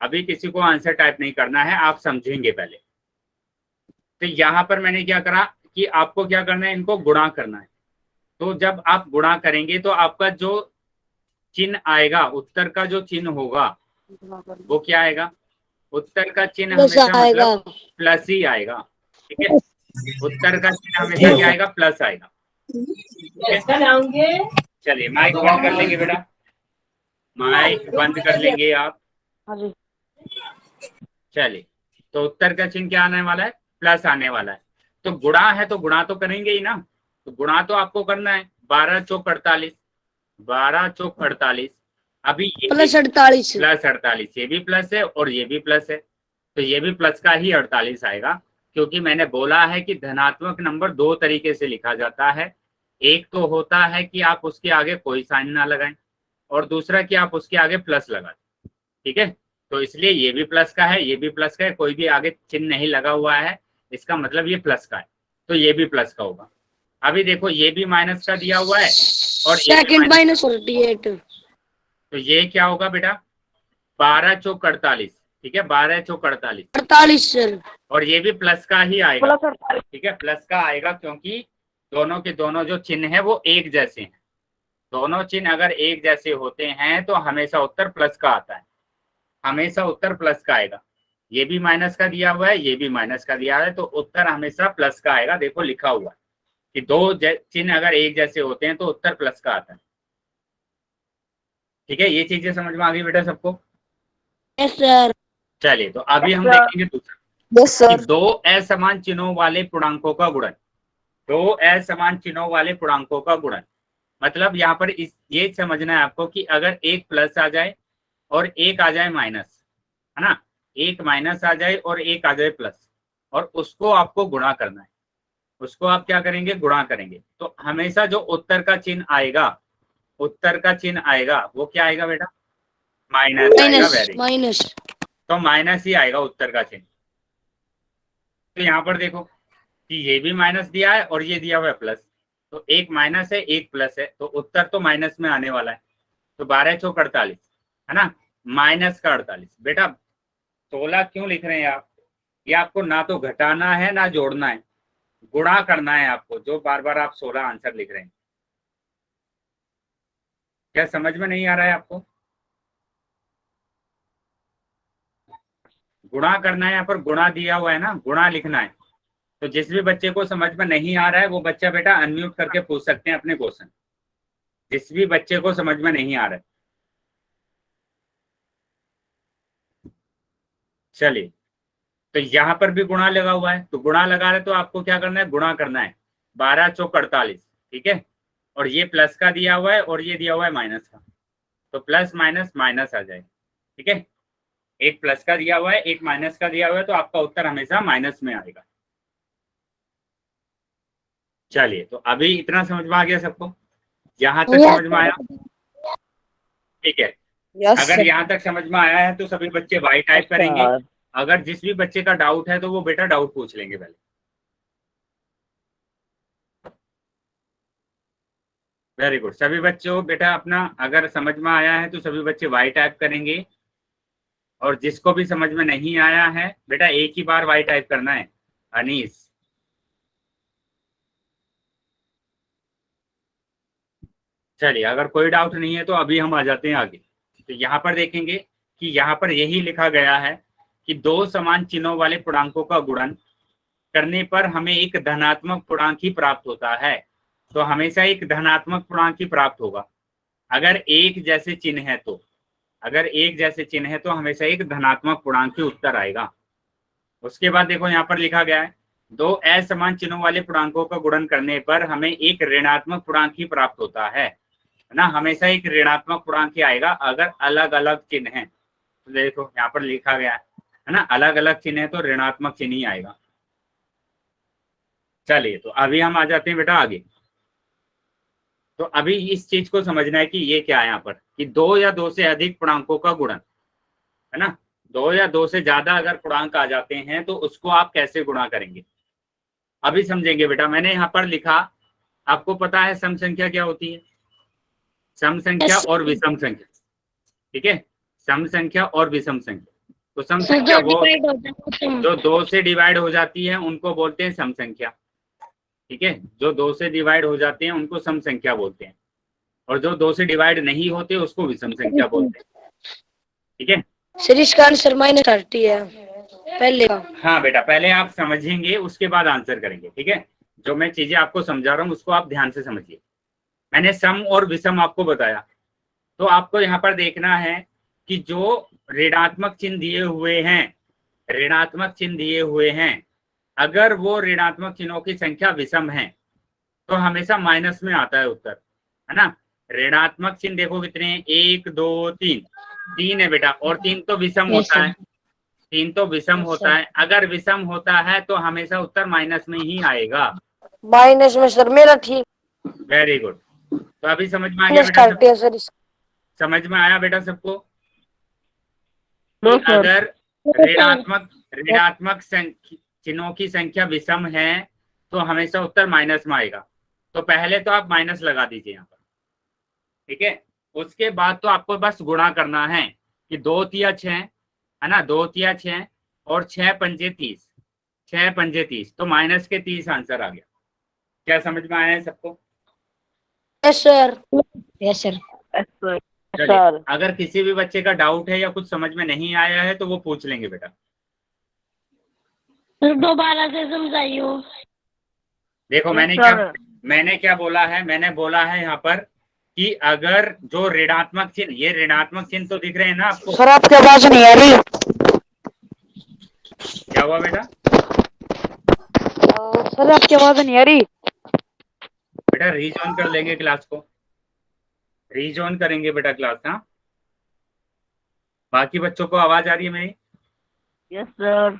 अभी किसी को आंसर टाइप नहीं करना है, आप समझेंगे पहले। तो यहाँ पर मैंने क्या करा कि आपको क्या करना है, इनको गुणा करना है। तो जब आप गुणा करेंगे तो आपका जो चिन्ह आएगा, उत्तर का जो चिन्ह होगा वो क्या आएगा, उत्तर का चिन्ह प्लस हमेशा आएगा। मतलब प्लस ही आएगा, ठीक है। उत्तर का चिन्ह हमेशा क्या आएगा, प्लस आएगा, ठीक है। चलिए माइक बंद कर लेंगे बेटा, माइक बंद कर लेंगे आप। हाँ जी। चलिए, तो उत्तर का चिन्ह क्या आने वाला है, प्लस आने वाला है। तो गुणा है तो गुणा तो करेंगे ही ना, तो गुणा तो आपको करना है। 12 चौक 48, 12 चौक 48। अभी ये प्लस 48। प्लस 48, ये भी प्लस है और ये भी प्लस है, तो ये भी प्लस का ही 48 आएगा, क्योंकि मैंने बोला है कि धनात्मक नंबर दो तरीके से लिखा जाता है। एक तो होता है कि आप उसके आगे कोई साइन ना लगाएं, और दूसरा कि आप उसके आगे प्लस लगा दें, ठीक है। तो इसलिए ये भी प्लस का है, ये भी प्लस का है, कोई भी आगे चिन्ह नहीं लगा हुआ है, इसका मतलब ये प्लस का है, तो ये भी प्लस का होगा। अभी देखो ये भी माइनस का दिया हुआ है और ये भी सेकंड माइनस 48। तो ये क्या होगा बेटा, 12 चौक 48, ठीक है, 12 चौक 48, 48 सर। और ये भी प्लस का ही आएगा, प्लस 48। ठीक है, प्लस का आएगा, क्योंकि दोनों के दोनों जो चिन्ह है वो एक जैसे हैं। दोनों चिन्ह अगर एक जैसे होते हैं तो हमेशा उत्तर प्लस का आता है, हमेशा उत्तर प्लस का आएगा। ये भी माइनस का दिया हुआ है, ये भी माइनस का दिया है, तो उत्तर हमेशा प्लस का आएगा। देखो लिखा हुआ है कि दो चिन्ह अगर एक जैसे होते हैं तो उत्तर प्लस का आता है, ठीक है। ये चीजें समझ में आ गई बेटा सबको। Yes sir. चलिए, तो अभी हम देखेंगे दूसरा, यस कि दो असमान चिन्हों वाले पूर्णांकों का गुणन, दो असमान चिन्हों वाले पूर्णांकों का गुणन। मतलब यहाँ पर ये समझना है आपको कि अगर एक प्लस आ जाए और एक आ जाए माइनस, है ना, एक माइनस आ जाए और एक आ जाए प्लस, और उसको आपको गुणा करना है, उसको आप क्या करेंगे, गुणा करेंगे। तो हमेशा जो उत्तर का चिन्ह आएगा, उत्तर का चिन्ह आएगा वो क्या आएगा बेटा, माइनस आएगा। Very, minus. तो माइनस ही आएगा उत्तर का चिन्ह। तो यहाँ पर देखो कि ये भी माइनस दिया है और ये दिया हुआ है प्लस, तो एक माइनस है एक प्लस है, तो उत्तर तो माइनस में आने वाला है। तो 12 चौक 48, है ना, माइनस का 48। बेटा 16 क्यों लिख रहे हैं आप, ये आपको ना तो घटाना है ना जोड़ना है, गुणा करना है आपको, जो बार बार आप 16 आंसर लिख रहे हैं। क्या समझ में नहीं आ रहा है आपको, गुणा करना है, यहाँ पर गुणा दिया हुआ है ना, गुणा लिखना है। तो जिस भी बच्चे को समझ में नहीं आ रहा है वो बच्चा बेटा अनम्यूट करके पूछ सकते हैं अपने क्वेश्चन, जिस भी बच्चे को समझ में नहीं आ रहा है। चलिए, तो यहाँ पर भी गुणा लगा हुआ है, तो गुणा लगा रहे तो आपको क्या करना है, गुणा करना है। 12 चौक 48, ठीक है, और ये प्लस का दिया हुआ है और ये दिया हुआ है माइनस का, तो प्लस माइनस माइनस आ जाए, ठीक है। एक प्लस का दिया हुआ है एक माइनस का दिया हुआ है, तो आपका उत्तर हमेशा माइनस में आएगा। चलिए, तो अभी इतना समझ में आ गया सबको, यहाँ तक समझ में आया, ठीक है। अगर यहाँ तक समझ में आया है तो सभी बच्चे वाई टाइप करेंगे। अगर जिस भी बच्चे का डाउट है तो वो बेटा डाउट पूछ लेंगे पहले। वेरी गुड, सभी बच्चों बेटा अपना अगर समझ में आया है तो सभी बच्चे वाई टाइप करेंगे, और जिसको भी समझ में नहीं आया है बेटा एक ही बार वाई टाइप करना है। अनीस, चलिए, अगर कोई डाउट नहीं है तो अभी हम आ जाते हैं आगे। तो यहाँ पर देखेंगे कि यहाँ पर यही लिखा गया है कि दो समान चिन्हों वाले पूर्णांकों का गुणन करने पर हमें एक धनात्मक पूर्णांक ही प्राप्त होता है। तो हमेशा एक धनात्मक पूर्णांक ही प्राप्त होगा अगर एक जैसे चिन्ह है, तो अगर एक जैसे चिन्ह है तो हमेशा एक धनात्मक पूर्णांक ही उत्तर आएगा। उसके बाद देखो यहाँ पर लिखा गया है दो असमान चिन्हों वाले पूर्णांकों का गुणन करने पर हमें एक ऋणात्मक पूर्णांक ही प्राप्त होता है ना, हमेशा एक ऋणात्मक पूर्णांक ही आएगा अगर अलग अलग चिन्ह है। तो देखो यहाँ पर लिखा गया है ना, अलग अलग चिन्ह है तो ऋणात्मक चिन्ह ही आएगा। चलिए, तो अभी हम आ जाते हैं बेटा आगे। तो अभी इस चीज को समझना है कि ये क्या है यहाँ पर, कि 2 या 2 से अधिक पूर्णांकों का गुणन, है ना। 2 या 2 से ज्यादा अगर पूर्णांक आ जाते हैं तो उसको आप कैसे गुणा करेंगे, अभी समझेंगे बेटा। मैंने यहाँ पर लिखा, आपको पता है सम संख्या क्या होती है? सम संख्या और विषम संख्या, ठीक है। सम संख्या और विषम संख्या। तो सम सर संख्या जो वो डिवाइड होता है वो जो 2 से डिवाइड हो जाती है उनको बोलते हैं सम संख्या, ठीक है। जो 2 से डिवाइड हो जाते हैं उनको सम संख्या बोलते हैं, और जो 2 से डिवाइड नहीं होते उसको विषम संख्या बोलते हैं, ठीक है। सर इसका आंसर -30 है पहले का। हाँ बेटा, पहले आप समझेंगे उसके बाद आंसर करेंगे, ठीक है। जो मैं चीजें आपको समझा रहा हूँ उसको आप ध्यान से समझिए। मैंने सम और विषम आपको बताया, तो आपको यहाँ पर देखना है कि जो ऋणात्मक चिन्ह दिए हुए हैं, ऋणात्मक चिन्ह दिए हुए हैं, अगर वो ऋणात्मक चिन्हों की संख्या विषम है तो हमेशा माइनस में आता है उत्तर, है ना। ऋणात्मक चिन्ह देखो कितने हैं, 1 2 3, 3 है बेटा, और 3 तो विषम होता है, 3 तो विषम होता है। अगर विषम होता है तो हमेशा उत्तर माइनस में ही आएगा। माइनस में सर मेरा ठीक। Very good. तो अभी समझ में आ गया बेटा, 30 है सर। समझ में आया बेटा सबको? नो कि सर। अगर ऋणात्मक चिन्हों की संख्या विषम है तो हमेशा उत्तर माइनस में आएगा। तो पहले तो आप माइनस लगा दीजिए यहाँ पर, ठीक है। उसके बाद तो आपको बस गुणा करना है कि 2 तिया 6, है ना, 2 तिया 6 और 6 पंजे 30, 6 पंजे 30, तो माइनस के 30 आंसर आ गया। क्या समझ में आया है सबको? Yes sir. Yes sir. चलिए, सर अगर किसी भी बच्चे का डाउट है या कुछ समझ में नहीं आया है तो वो पूछ लेंगे बेटा। सर दोबारा से समझाइयो। देखो मैंने क्या बोला है, मैंने बोला है यहाँ पर कि अगर जो ऋणात्मक चिन्ह, ये ऋणात्मक चिन्ह तो दिख रहे हैं ना आपको? सर आपकी आवाज नहीं आ रही। क्या हुआ बेटा? सर आपकी आवाज नहीं आ रही। बेटा रीजॉइन कर लेंगे क्लास को, रीजॉइन करेंगे बेटा क्लास। हाँ, बाकी बच्चों को आवाज आ रही है मेरी? Yes sir.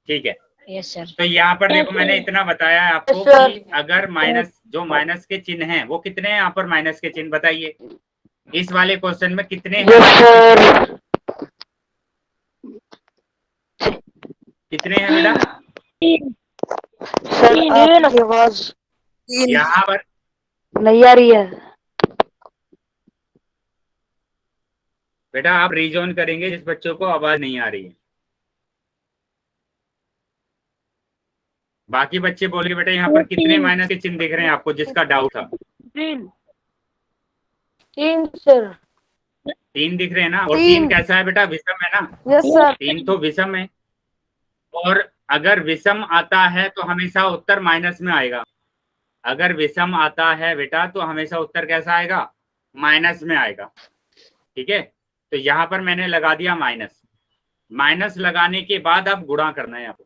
ठीक है। Yes sir. तो यहाँ पर देखो मैंने इतना बताया है आपको Yes, sir. कि अगर माइनस के चिन्ह हैं वो कितने हैं यहाँ पर, माइनस के चिन्ह बताइए इस वाले क्वेश्चन में कितने हैं? कितने हैं बेटा? सर आपकी आवाज यहाँ पर नहीं आ रही है। बेटा आप रीजॉइन करेंगे जिस बच्चों को आवाज नहीं आ रही है। बाकी बच्चे बोलेंगे बेटा यहाँ पर कितने माइनस के चिन्ह दिख रहे हैं आपको, जिसका डाउट था? 3 सर। 3 दिख रहे हैं ना? और 3 कैसा है बेटा? विषम है ना? Yes sir. 3 तो विषम है, और अगर विषम आता है तो हमेशा उत्तर माइनस में आएगा। अगर विषम आता है बेटा तो हमेशा उत्तर कैसा आएगा? माइनस में आएगा, ठीक है। तो यहाँ पर मैंने लगा दिया माइनस। माइनस लगाने के बाद अब गुणा करना है आपको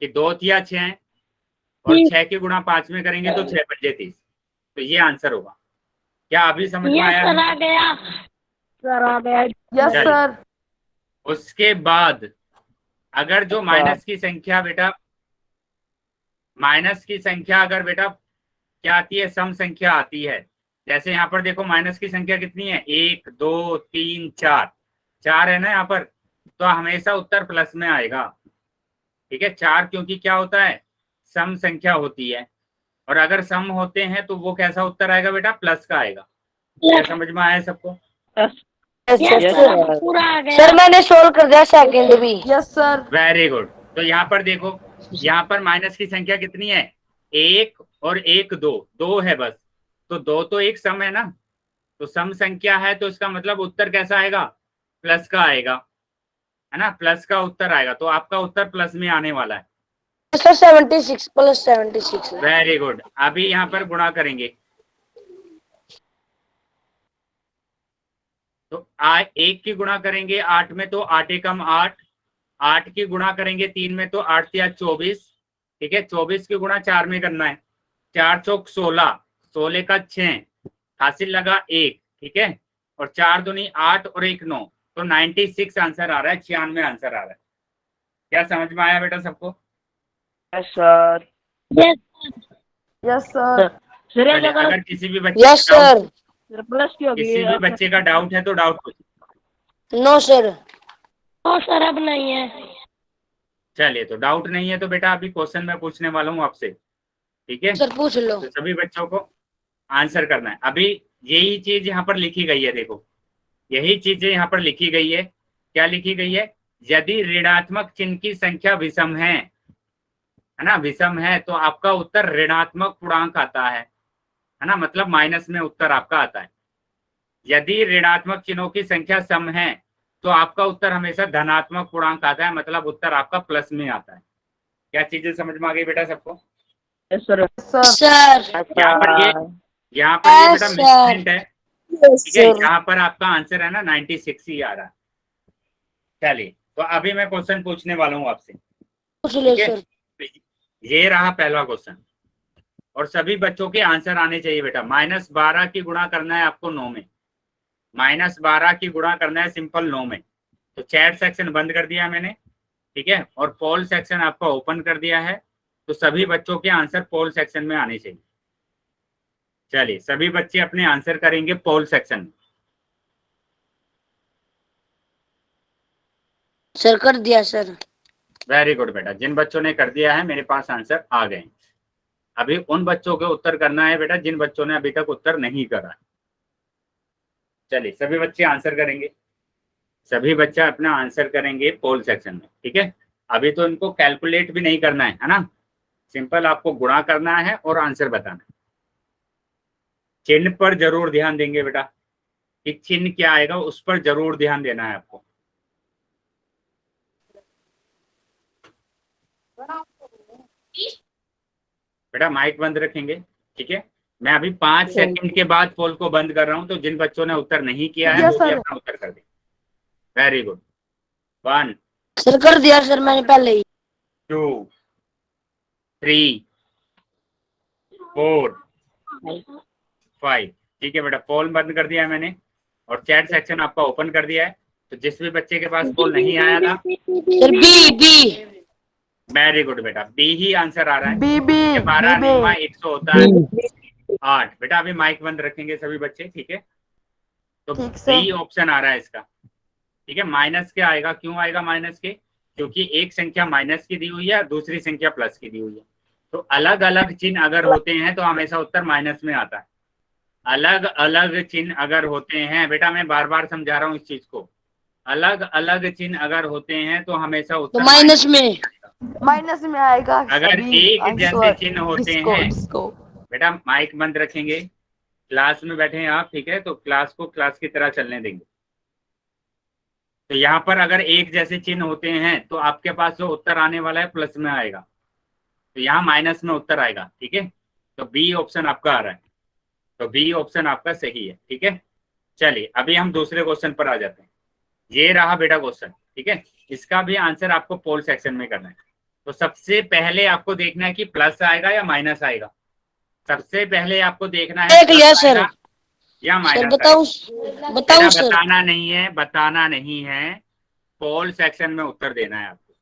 कि 2 तिया 6 और 6 के गुणा 5 में करेंगे तो 6 पंजे 30, तो ये आंसर होगा। क्या अभी समझ में आया? सर आ गया। सर आ गया। Yes sir. उसके बाद अगर जो माइनस की संख्या बेटा, माइनस की संख्या अगर बेटा क्या आती है? सम संख्या आती है। जैसे यहाँ पर देखो माइनस की संख्या कितनी है? 1 2 3 4, 4 है ना यहाँ पर, तो हमेशा उत्तर प्लस में आएगा, ठीक है। 4 क्योंकि क्या होता है? सम संख्या होती है, और अगर सम होते हैं तो वो कैसा उत्तर आएगा बेटा? प्लस का आएगा। क्या समझ में आया सबको? पूरा आ गया। सर मैंने सोल्व कर दिया सेकंड भी। Yes sir. Very good. तो यहाँ पर देखो, यहाँ पर माइनस की संख्या कितनी है? 1 और 1 2, 2 है बस, तो 2 तो एक सम है ना, तो सम संख्या है तो इसका मतलब उत्तर कैसा आएगा? प्लस का आएगा, है ना, प्लस का उत्तर आएगा। तो आपका उत्तर प्लस में आने वाला है। सर 76 + 76। Very good. अभी यहाँ पर गुणा करेंगे तो 1 की गुणा करेंगे 8 में तो 8 एकम 8, 8 की गुणा करेंगे 3 में तो 8 तिया 24, ठीक है। 24 की गुणा 4 में करना है, 4 चौक 16, 16 का 6, हासिल लगा 1, ठीक है। और 4 दूनी 8 और 1 9, तो 96 आंसर आ रहा है, 96 आंसर आ रहा है। क्या समझ में आया बेटा सबको? Yes sir. Yes yes sir. Sir ये चलिए, जगह अगर किसी भी बच्चे यस का डाउट, सर। सर प्लस की होगी किसी भी बच्चे का डाउट है तो डाउट पूछिए। No sir. नो सर अब नहीं है। चलिए, तो डाउट नहीं है तो बेटा अभी क्वेश्चन मैं पूछने वाला हूँ आपसे, ठीक है? सर पूछ लो। तो सभी बच्चों को आंसर करना है। अभी यही चीज यहाँ पर लिखी गई है, देखो यही चीजें यहाँ पर लिखी गई है। क्या लिखी गई है? यदि ऋणात्मक चिन्ह की संख्या विषम है ना, विषम है तो आपका उत्तर ऋणात्मक पूर्णांक आता है ना, मतलब माइनस में उत्तर आपका आता है। यदि ऋणात्मक चिन्हों की संख्या सम है तो आपका उत्तर हमेशा धनात्मक पूर्णांक आता है, मतलब उत्तर आपका प्लस में आता है। क्या चीजें समझ में आ गई बेटा सबको? Yes sir sir. यहाँ पर ये बेटा यस मिसप्रिंट है, यस ठीक है? सर। यहाँ पर आपका आंसर है ना 96 ही आ रहा है। चलिए, तो अभी मैं क्वेश्चन पूछने वाला हूँ आपसे, पूछ लो ठीक है? सर। ये रहा पहला क्वेश्चन, और सभी बच्चों के आंसर आने चाहिए बेटा। -12 की गुणा करना है आपको 9 में, -12 की गुणा करना है सिंपल 9 में। तो चैट सेक्शन बंद कर दिया मैंने, ठीक है, और पोल सेक्शन आपका ओपन कर दिया है। तो सभी बच्चों के आंसर पोल सेक्शन में आने चाहिए। चलिए, सभी बच्चे अपने आंसर करेंगे पोल सेक्शन में। सर कर दिया सर। वेरी गुड बेटा, जिन बच्चों ने कर दिया है मेरे पास आंसर आ गए। अभी उन बच्चों के उत्तर करना है बेटा जिन बच्चों ने अभी तक उत्तर नहीं करा। चलिए, सभी बच्चे आंसर करेंगे, सभी बच्चे अपना आंसर करेंगे पोल सेक्शन में, ठीक है? अभी तो इनको कैलकुलेट भी नहीं करना है ना, सिंपल आपको गुणा करना है और आंसर बताना है। चिन्ह पर जरूर ध्यान देंगे बेटा, कि चिन्ह क्या आएगा उस पर जरूर ध्यान देना है आपको। बेटा माइक बंद रखेंगे, ठीक है? मैं अभी 5 सेकंड के बाद पोल को बंद कर रहा हूं, तो जिन बच्चों ने उत्तर नहीं किया है वो भी अपना उत्तर कर दें। Very good. 1 सर कर दिया सर मैंने पहले ही। 2 3 4 5। ठीक है बेटा, पोल बंद कर दिया है मैंने और चैट सेक्शन आपका ओपन कर दिया है। तो जिस भी बच्चे के पास पोल नहीं आया था, सर बी। वेरी गुड बेटा, बी ही आंसर आ रहा है। बी 12 निम्मा 100 होता है 8। बेटा अभी माइक बंद रखेंगे सभी बच्चे, ठीक है? तो बी ऑप्शन आ रहा है इसका, ठीक है? माइनस के आएगा, क्यों आएगा माइनस के? क्योंकि एक संख्या माइनस की दी हुई है, दूसरी संख्या प्लस की दी हुई है। तो अलग अलग चिन्ह अगर होते हैं तो हमेशा उत्तर माइनस में आता है। अलग अलग चिन्ह अगर होते हैं, बेटा मैं बार बार समझा रहा हूँ इस चीज को, अलग अलग चिन्ह अगर होते हैं तो हमेशा तो उत्तर माइनस में। माइनस में आएगा। अगर एक जैसे चिन्ह होते हैं, डिस्को। बेटा माइक बंद रखेंगे, क्लास में बैठे हैं आप, ठीक है? तो क्लास को क्लास की तरह चलने देंगे। तो यहाँ पर अगर एक जैसे चिन्ह होते हैं तो आपके पास जो उत्तर आने वाला है प्लस में आएगा, तो यहाँ माइनस में उत्तर आएगा, ठीक है? तो बी ऑप्शन आपका आ रहा है, तो बी ऑप्शन आपका सही है, ठीक है? चलिए, अभी हम दूसरे क्वेश्चन पर आ जाते हैं। ये रहा बेटा क्वेश्चन, ठीक है? इसका भी आंसर आपको पोल सेक्शन में करना है। तो सबसे पहले आपको देखना है कि प्लस आएगा या माइनस आएगा। सबसे पहले आपको देखना है देख लिया प्लस सर। आएगा या सर माइनस बताओ आएगा। बताओ बेटा सर। बताना नहीं है, बताना नहीं है, पोल सेक्शन में उत्तर देना है आपको,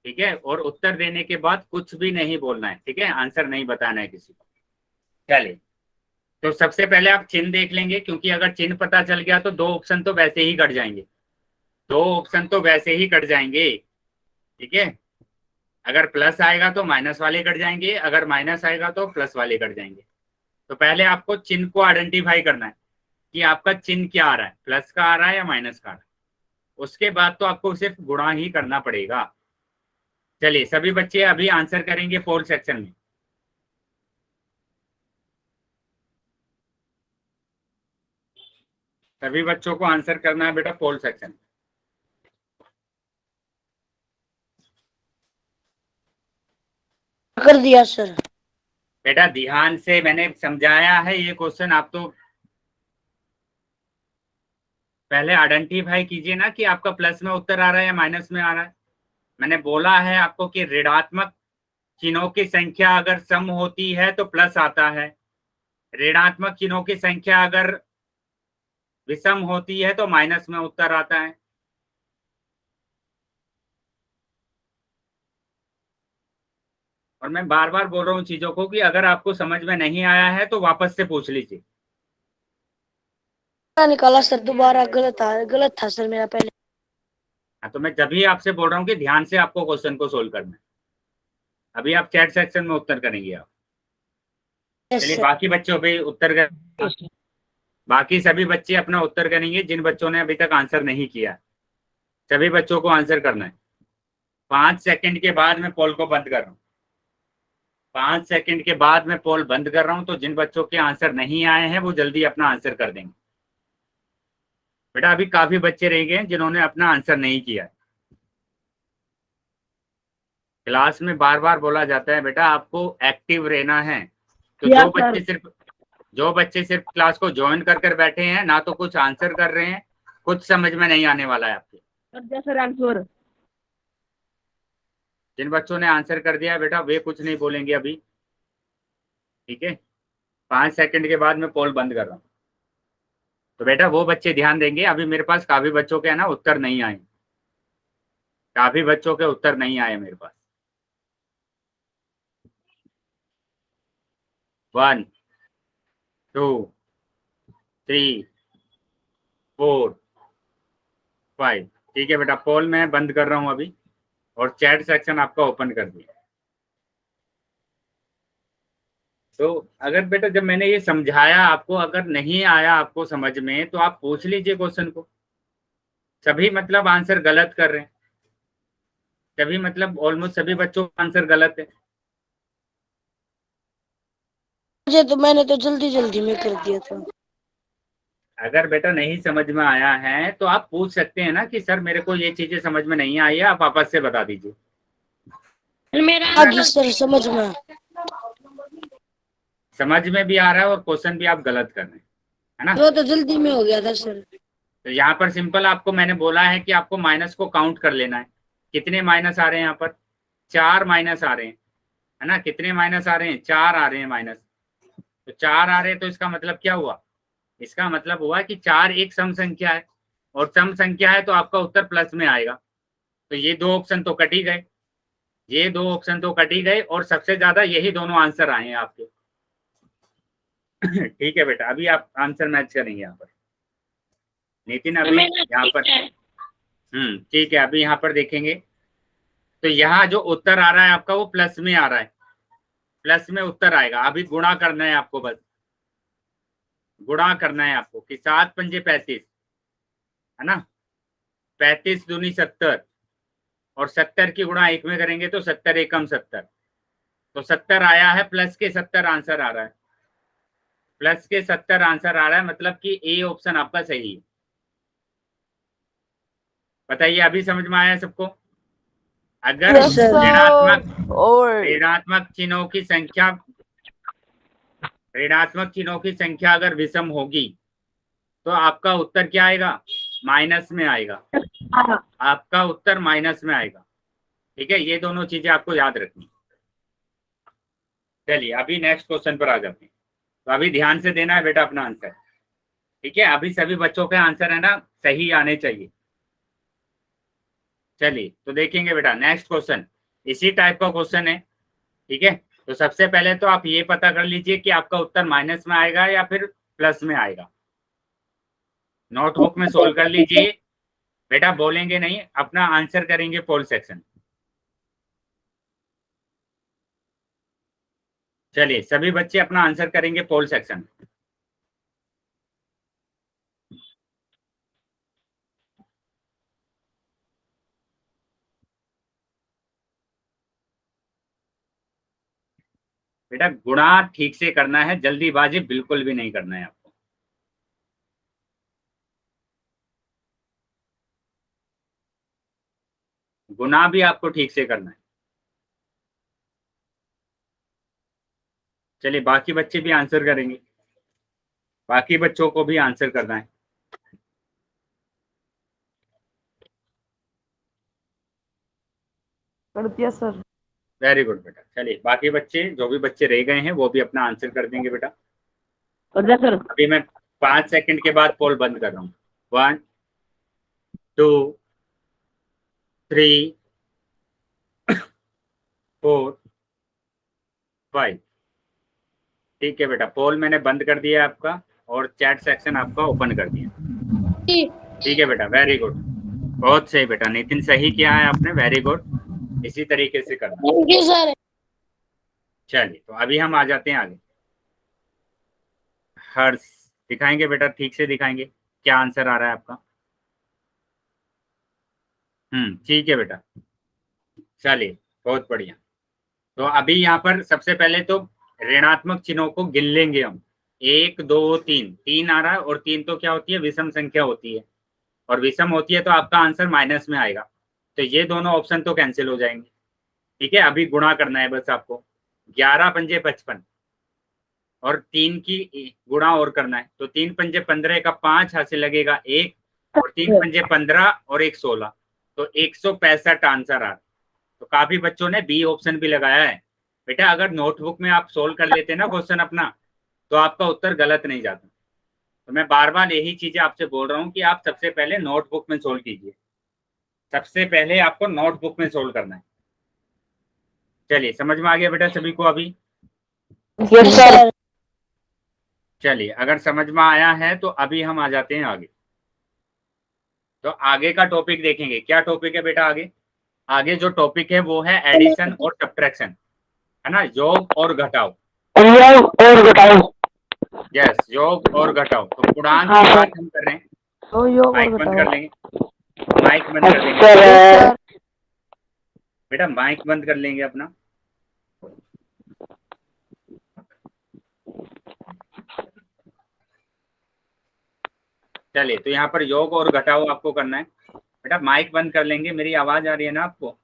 ठीक है? और उत्तर देने के बाद कुछ भी नहीं बोलना है, ठीक है? आंसर नहीं बताना है किसी को। चलिए, तो सबसे पहले आप चिन्ह देख लेंगे, क्योंकि अगर चिन्ह पता चल गया तो दो ऑप्शन तो वैसे ही कट जाएंगे, दो ऑप्शन तो वैसे ही कट जाएंगे, ठीक है? अगर प्लस आएगा तो माइनस वाले कट जाएंगे, अगर माइनस आएगा तो प्लस वाले कट जाएंगे। तो पहले आपको चिन्ह को आइडेंटिफाई करना है कि आपका चिन्ह क्या आ रहा है, प्लस का आ रहा है या माइनस का आ रहा है। उसके बाद तो आपको सिर्फ गुणा ही करना पड़ेगा। चलिए, सभी बच्चे अभी आंसर करेंगे पोल सेक्शन में। सभी बच्चों को आंसर करना है बेटा पोल सेक्शन। कर दिया सर। बेटा ध्यान से मैंने समझाया है ये क्वेश्चन, आप तो पहले आइडेंटिफाई कीजिए ना कि आपका प्लस में उत्तर आ रहा है या माइनस में आ रहा है। मैंने बोला है आपको कि ऋणात्मक चिन्हों की संख्या अगर सम होती है तो प्लस आता है, ऋणात्मक चिन्हों की संख्या अगर विषम होती है तो माइनस में उत्तर आता है। और मैं बार बार बोल रहा हूँ चीजों को कि अगर आपको समझ में नहीं आया है तो वापस से पूछ लीजिए। निकाला सर, दोबारा गलत था सर मेरा पहले। हाँ, तो मैं जब भी आपसे बोल रहा हूँ कि ध्यान से आपको क्वेश्चन को सोल्व करना है। अभी आप चैट सेक्शन में उत्तर करेंगे आप। यस चलिए सर। बाकी बच्चों पे उत्तर कर, बाकी सभी बच्चे अपना उत्तर करेंगे जिन बच्चों ने अभी तक आंसर नहीं किया। सभी बच्चों को आंसर करना है। 5 सेकंड के बाद मैं पोल को बंद कर रहा हूँ। 5 सेकंड के बाद मैं पोल बंद कर रहा हूँ, तो जिन बच्चों के आंसर नहीं आए हैं वो जल्दी अपना आंसर कर देंगे। बेटा अभी काफी बच्चे रह गए हैं जिन्होंने अपना आंसर नहीं किया है। क्लास में बार बार बोला जाता है बेटा आपको एक्टिव रहना है, तो यस सर। जो बच्चे सिर्फ क्लास को ज्वाइन कर कर बैठे हैं, ना तो कुछ आंसर कर रहे हैं, कुछ समझ में नहीं आने वाला है आपके। Sir sir answer. जिन बच्चों ने आंसर कर दिया बेटा वे कुछ नहीं बोलेंगे अभी, ठीक है। 5 सेकंड के बाद मैं पोल बंद कर रहा हूँ। तो बेटा वो बच्चे ध्यान देंगे, अभी मेरे पास काफी बच्चों के है ना उत्तर नहीं आए, काफी बच्चों के उत्तर नहीं आए मेरे पास। 1 2 3 4 5। ठीक है बेटा, पोल मैं बंद कर रहा हूँ अभी, और चैट सेक्शन आपका ओपन कर दिया। तो अगर बेटा जब मैंने ये समझाया आपको, अगर नहीं आया आपको समझ में तो आप पूछ लीजिए क्वेश्चन को। सभी मतलब आंसर गलत कर रहे हैं, सभी मतलब ऑलमोस्ट सभी बच्चों का आंसर गलत है। मैंने तो जल्दी जल्दी में कर दिया था। अगर बेटा नहीं समझ में आया है तो आप पूछ सकते हैं ना कि सर मेरे को ये चीजें समझ में नहीं आई है, आप वापस से बता दीजिए। मेरा आगे सर समझ में। समझ में भी आ रहा है और क्वेश्चन भी आप गलत कर रहे हैं, है ना। वो तो जल्दी में हो गया था सर। तो यहाँ पर सिंपल आपको मैंने बोला है कि आपको माइनस को काउंट कर लेना है। कितने माइनस आ रहे हैं यहाँ पर? 4 माइनस आ रहे हैं, है ना। कितने माइनस आ रहे हैं? 4 आ रहे हैं माइनस। तो 4 आ रहे हैं, तो इसका मतलब क्या हुआ? इसका मतलब हुआ कि 4 एक सम संख्या है, और सम संख्या है तो आपका उत्तर प्लस में आएगा। तो ये 2 ऑप्शन तो कट ही गए, ये 2 ऑप्शन तो कट ही गए, और सबसे ज्यादा यही दोनों आंसर आए हैं आपके। ठीक है बेटा, अभी आप आंसर मैच करेंगे यहाँ पर। नितिन अभी मेरा यहाँ ठीक पर, है। ठीक है, अभी यहाँ पर देखेंगे तो यहाँ जो उत्तर आ रहा है आपका वो प्लस में आ रहा है, प्लस में उत्तर आएगा। अभी गुणा करना है आपको, बस गुणा करना है आपको कि 7 पंजे 35, है ना। 35 दूनी 70, और 70 की गुणा 1 में करेंगे तो 70 एकम 70। तो 70 आया है, प्लस के 70 आंसर आ रहा है, प्लस के 70 आंसर आ रहा है, मतलब कि ए ऑप्शन आपका सही है। बताइए अभी समझ में आया सबको? अगर यस सर। और ऋणात्मक चिन्हों की संख्या, ऋणात्मक चिन्हों की संख्या अगर विषम होगी तो आपका उत्तर क्या आएगा? माइनस में आएगा, आपका उत्तर माइनस में आएगा। ठीक है, ये दोनों चीजें आपको याद रखनी। चलिए अभी नेक्स्ट क्वेश्चन पर आ जाते हैं। तो अभी ध्यान से देना है बेटा अपना आंसर, ठीक है। अभी सभी बच्चों के आंसर है ना सही आने चाहिए। चलिए तो देखेंगे बेटा नेक्स्ट क्वेश्चन, इसी टाइप का क्वेश्चन है, ठीक है। तो सबसे पहले तो आप ये पता कर लीजिए कि आपका उत्तर माइनस में आएगा या फिर प्लस में आएगा। नोटबुक में सोल्व कर लीजिए बेटा, बोलेंगे नहीं, अपना आंसर करेंगे पोल सेक्शन। चलिए सभी बच्चे अपना आंसर करेंगे पोल सेक्शन। बेटा गुणा ठीक से करना है, जल्दीबाजी बिल्कुल भी नहीं करना है आपको। गुणा भी आपको ठीक से करना है। चलिए बाकी बच्चे भी आंसर करेंगे, बाकी बच्चों को भी आंसर करना है। कर दिया सर। वेरी गुड बेटा। चलिए बाकी बच्चे, जो भी बच्चे रह गए हैं वो भी अपना आंसर कर देंगे बेटा। कर दिया सर। अभी मैं 5 सेकंड के बाद पोल बंद कर रहा हूँ। 1 2 3 4 5। ठीक है बेटा, पोल मैंने बंद कर दिया आपका और चैट सेक्शन आपका ओपन कर दिया। ठीक है बेटा, वेरी गुड, बहुत सही बेटा, नितिन सही किया है आपने, वेरी गुड, इसी तरीके से करना। Thank you sir. चलिए, तो अभी हम आ जाते हैं आगे। हर्ष दिखाएंगे बेटा, ठीक से दिखाएंगे क्या आंसर आ रहा है आपका। ठीक है बेटा, चलिए बहुत बढ़िया। तो अभी यहाँ पर सबसे पहले तो ऋणात्मक चिन्हों को गिन लेंगे हम। 1 2 3, 3 आ रहा है, और 3 तो क्या होती है, विषम संख्या होती है, और विषम होती है तो आपका आंसर माइनस में आएगा, तो ये दोनों ऑप्शन तो कैंसिल हो जाएंगे। ठीक है, अभी गुणा करना है बस आपको, 11 पंजे 55 और 3 की गुणा और करना है, तो 3 पंजे 15 का 5 हासिल लगेगा 1, और 3 पंजे 15 और 1 16, तो 165 आंसर आ रहा। तो काफी बच्चों ने बी ऑप्शन भी लगाया है। बेटा अगर नोटबुक में आप सोल्व कर लेते ना क्वेश्चन अपना, तो आपका उत्तर गलत नहीं जाता। तो मैं बार बार यही चीजें आपसे बोल रहा हूँ कि आप सबसे पहले नोटबुक में सोल्व कीजिए, सबसे पहले आपको नोटबुक में सोल्व करना है। चलिए, समझ में आ गया बेटा सभी को अभी? Yes sir. चलिए, अगर समझ में आया है तो अभी हम आ जाते हैं आगे। तो आगे का टॉपिक देखेंगे, क्या टॉपिक है बेटा आगे? आगे जो टॉपिक है वो है एडिशन और सब्ट्रैक्शन, है ना, योग और घटाव। और बताओ। यस, योग और घटाव। तो पूर्णांक हाँ, की सर। बात हम कर रहे हैं। तो योग माइक और बंद घटाओ। कर लेंगे, माइक बंद कर लेंगे सर। बेटा, माइक बंद कर लेंगे अपना। चलिए, तो यहाँ पर योग और घटाव आपको करना है। बेटा माइक बंद कर लेंगे, मेरी आवाज आ रही है ना आपको?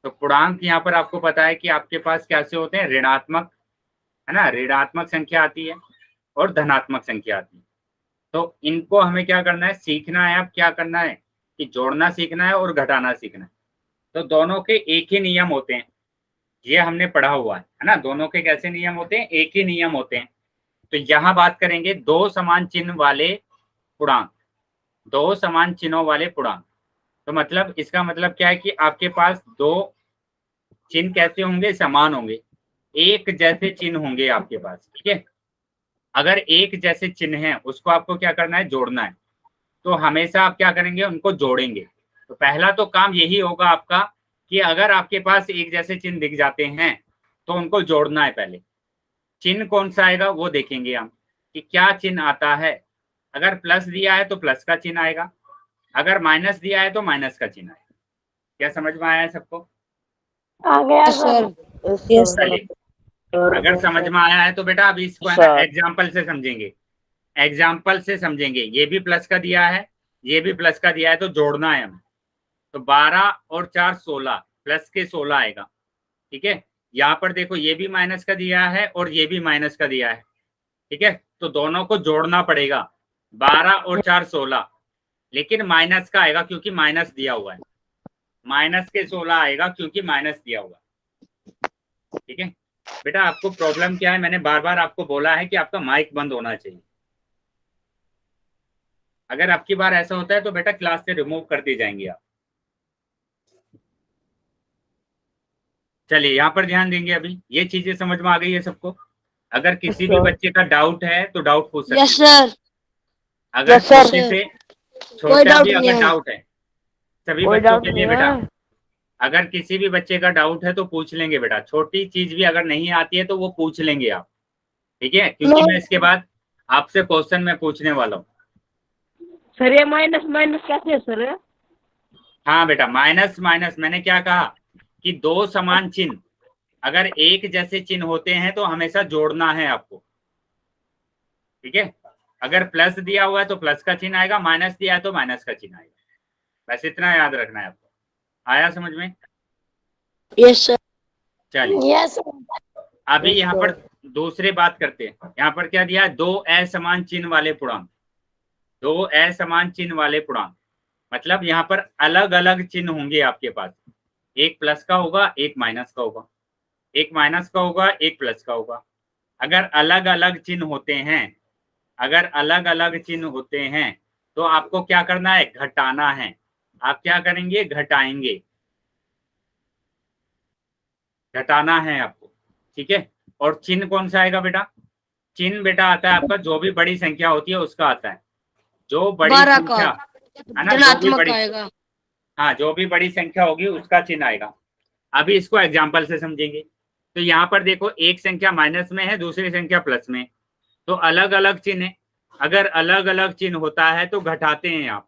तो पूर्णांक यहाँ पर आपको पता है कि आपके पास कैसे होते हैं, ऋणात्मक, है ना, ऋणात्मक संख्या आती है और धनात्मक संख्या आती है। तो इनको हमें क्या करना है, सीखना है। अब क्या करना है कि जोड़ना सीखना है और घटाना सीखना है। तो दोनों के एक ही नियम होते हैं, ये हमने पढ़ा हुआ है ना, दोनों के कैसे नियम होते हैं, एक ही नियम होते हैं। तो यहाँ बात करेंगे दो समान चिन्ह वाले पूर्णांक, दो समान चिन्हों वाले पूर्णांक। तो मतलब इसका मतलब क्या है कि आपके पास दो चिन्ह कैसे होंगे, समान होंगे, एक जैसे चिन्ह होंगे आपके पास। ठीक है, अगर एक जैसे चिन्ह है उसको आपको क्या करना है, जोड़ना है। तो हमेशा आप क्या करेंगे, उनको जोड़ेंगे। तो पहला तो काम यही होगा आपका कि अगर आपके पास एक जैसे चिन्ह दिख जाते हैं तो उनको जोड़ना है। पहले चिन्ह कौन सा आएगा वो देखेंगे हम कि क्या चिन्ह आता है। अगर प्लस दिया है तो प्लस का चिन्ह आएगा, अगर माइनस दिया है तो माइनस का चिन्ह आएगा। क्या समझ में आया है सबको? आ गया सर। सर। Yes sir. चलिए, अगर समझ में आया है तो बेटा अभी इसको है ना एग्जाम्पल से समझेंगे, एग्जाम्पल से समझेंगे। ये भी प्लस का दिया है, ये भी प्लस का दिया है, तो जोड़ना है हमें। तो 12 और 4 16, प्लस के 16 आएगा। ठीक है, यहाँ पर देखो ये भी माइनस का दिया है और ये भी माइनस का दिया है। ठीक है, तो दोनों को जोड़ना पड़ेगा, 12 और 4 16, लेकिन माइनस का आएगा क्योंकि माइनस दिया हुआ है, माइनस के 16 आएगा क्योंकि माइनस दिया हुआ है। ठीक है बेटा, आपको प्रॉब्लम क्या है, मैंने बार बार आपको बोला है कि आपका माइक बंद होना चाहिए। अगर आपकी बार ऐसा होता है तो बेटा क्लास से रिमूव करते जाएंगे आप। चलिए, यहाँ पर ध्यान देंगे। अभी ये चीजें समझ में आ गई है सबको? अगर किसी भी बच्चे का डाउट है तो डाउट पूछ सकते यस हैं। सर। अगर Yes, sir. छोटे से कोई छोटा डाउट भी नहीं अगर है। डाउट है, सभी कोई बच्चों डाउट के नहीं लिए बेटा, है। अगर किसी भी बच्चे का डाउट है तो पूछ लेंगे बेटा, छोटी चीज भी अगर नहीं आती है तो वो पूछ लेंगे आप। ठीक है, क्योंकि मैं इसके बाद आपसे क्वेश्चन मैं पूछने वाला हूँ। सर ये माइनस माइनस कैसे है सर? हाँ बेटा, माइनस माइनस मैंने क्या कहा कि दो समान चिन्ह अगर एक जैसे चिन्ह होते हैं तो हमेशा जोड़ना है आपको। ठीक है, अगर प्लस दिया हुआ है तो प्लस का चिन्ह आएगा, माइनस दिया है तो माइनस का चिन्ह आएगा। बस इतना याद रखना है आपको। आया समझ में? Yes sir. चलिए, यस अभी यहाँ पर दूसरी बात करते हैं। यहाँ पर क्या दिया है, दो असमान चिन्ह वाले पूर्णांक, दो असमान चिन्ह वाले पूर्णांक, मतलब यहाँ पर अलग अलग चिन्ह होंगे आपके पास। एक प्लस का होगा, एक माइनस का होगा, एक माइनस का होगा, एक प्लस का होगा। अगर अलग अलग चिन्ह होते हैं, अगर अलग अलग चिन्ह होते हैं तो आपको क्या करना है, घटाना है। आप क्या करेंगे, घटाएंगे। घटाना है आपको, ठीक है। और चिन्ह कौन सा आएगा बेटा? चिन्ह बेटा आता है आपका जो भी बड़ी संख्या होती है उसका आता है, जो बड़ी 12 का संख्या है ना, जो भी धनात्मक बड़ी, आएगा। हाँ जो भी बड़ी संख्या होगी उसका चिन्ह आएगा। अभी इसको एग्जाम्पल से समझेंगे। तो यहाँ पर देखो एक संख्या माइनस में है, दूसरी संख्या प्लस में, तो अलग अलग चिन्ह है। अगर अलग अलग चिन्ह होता है तो घटाते हैं आप,